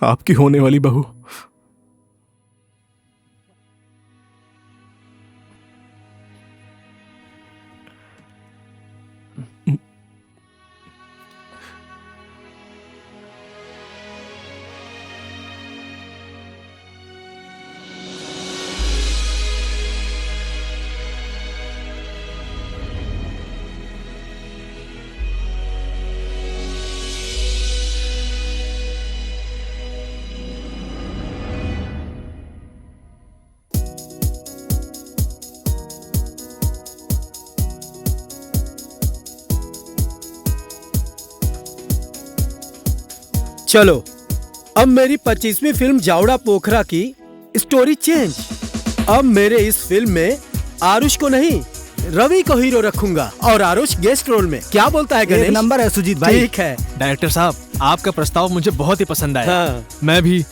आपकी होने वाली बहू चलो, अब मेरी 25वीं फिल्म जावड़ा पोखरा की स्टोरी चेंज। अब मेरे इस फिल्म में आरुष को नहीं, रवि को हीरो रखूंगा और आरुष गेस्ट रोल में। क्या बोलता है गणेश? एक नंबर है सुजीत भाई। ठीक है डायरेक्टर साहब, आपका प्रस्ताव मुझे बहुत ही पसंद आया। हाँ। मैं भी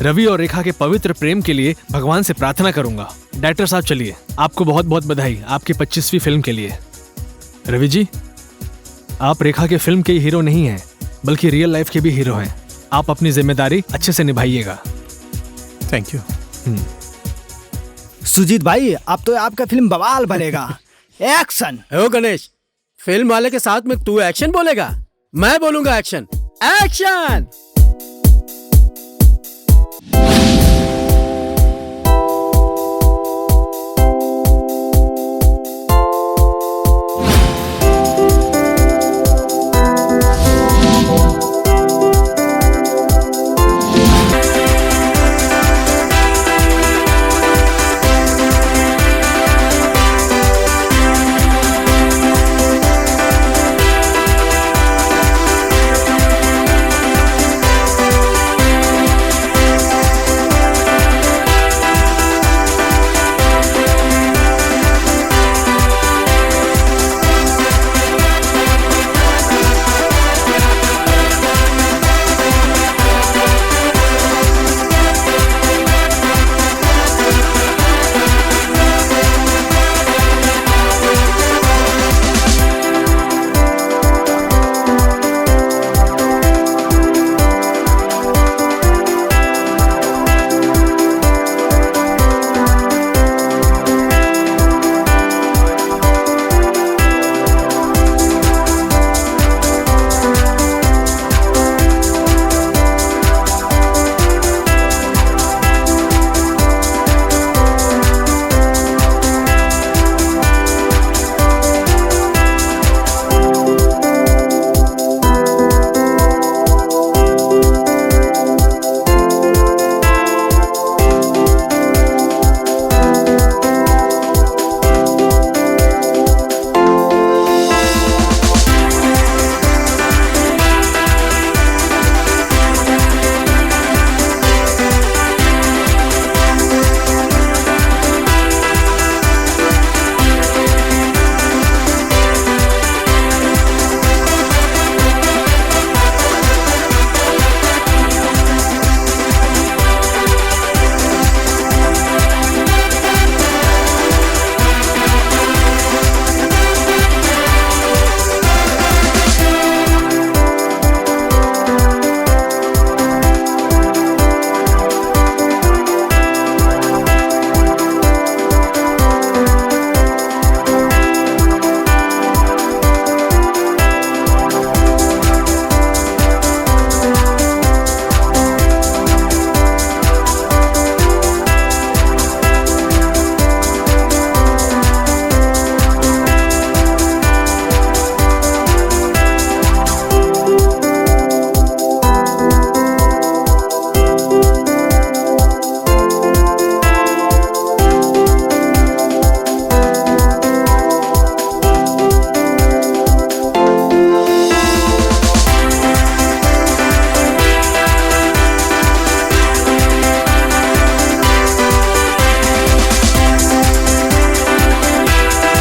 रवि और रेखा के पवित्र प्रेम के लिए भगवान से प्रार्थना करूंगा। डायरेक्टर साहब चलिए, आपको बहुत बहुत बधाई आपकी 25वीं फिल्म के लिए। रवि जी, आप रेखा के फिल्म के हीरो नहीं हैं, बल्कि रियल लाइफ के भी हीरो हैं। आप अपनी जिम्मेदारी अच्छे से निभाइएगा। Thank you. सुजीत भाई, अब तो आपका फिल्म बवाल बनेगा। एक्शन। ओ गणेश, फिल्म वाले के साथ में तू एक्शन बोलेगा, मैं बोलूंगा एक्शन। एक्शन।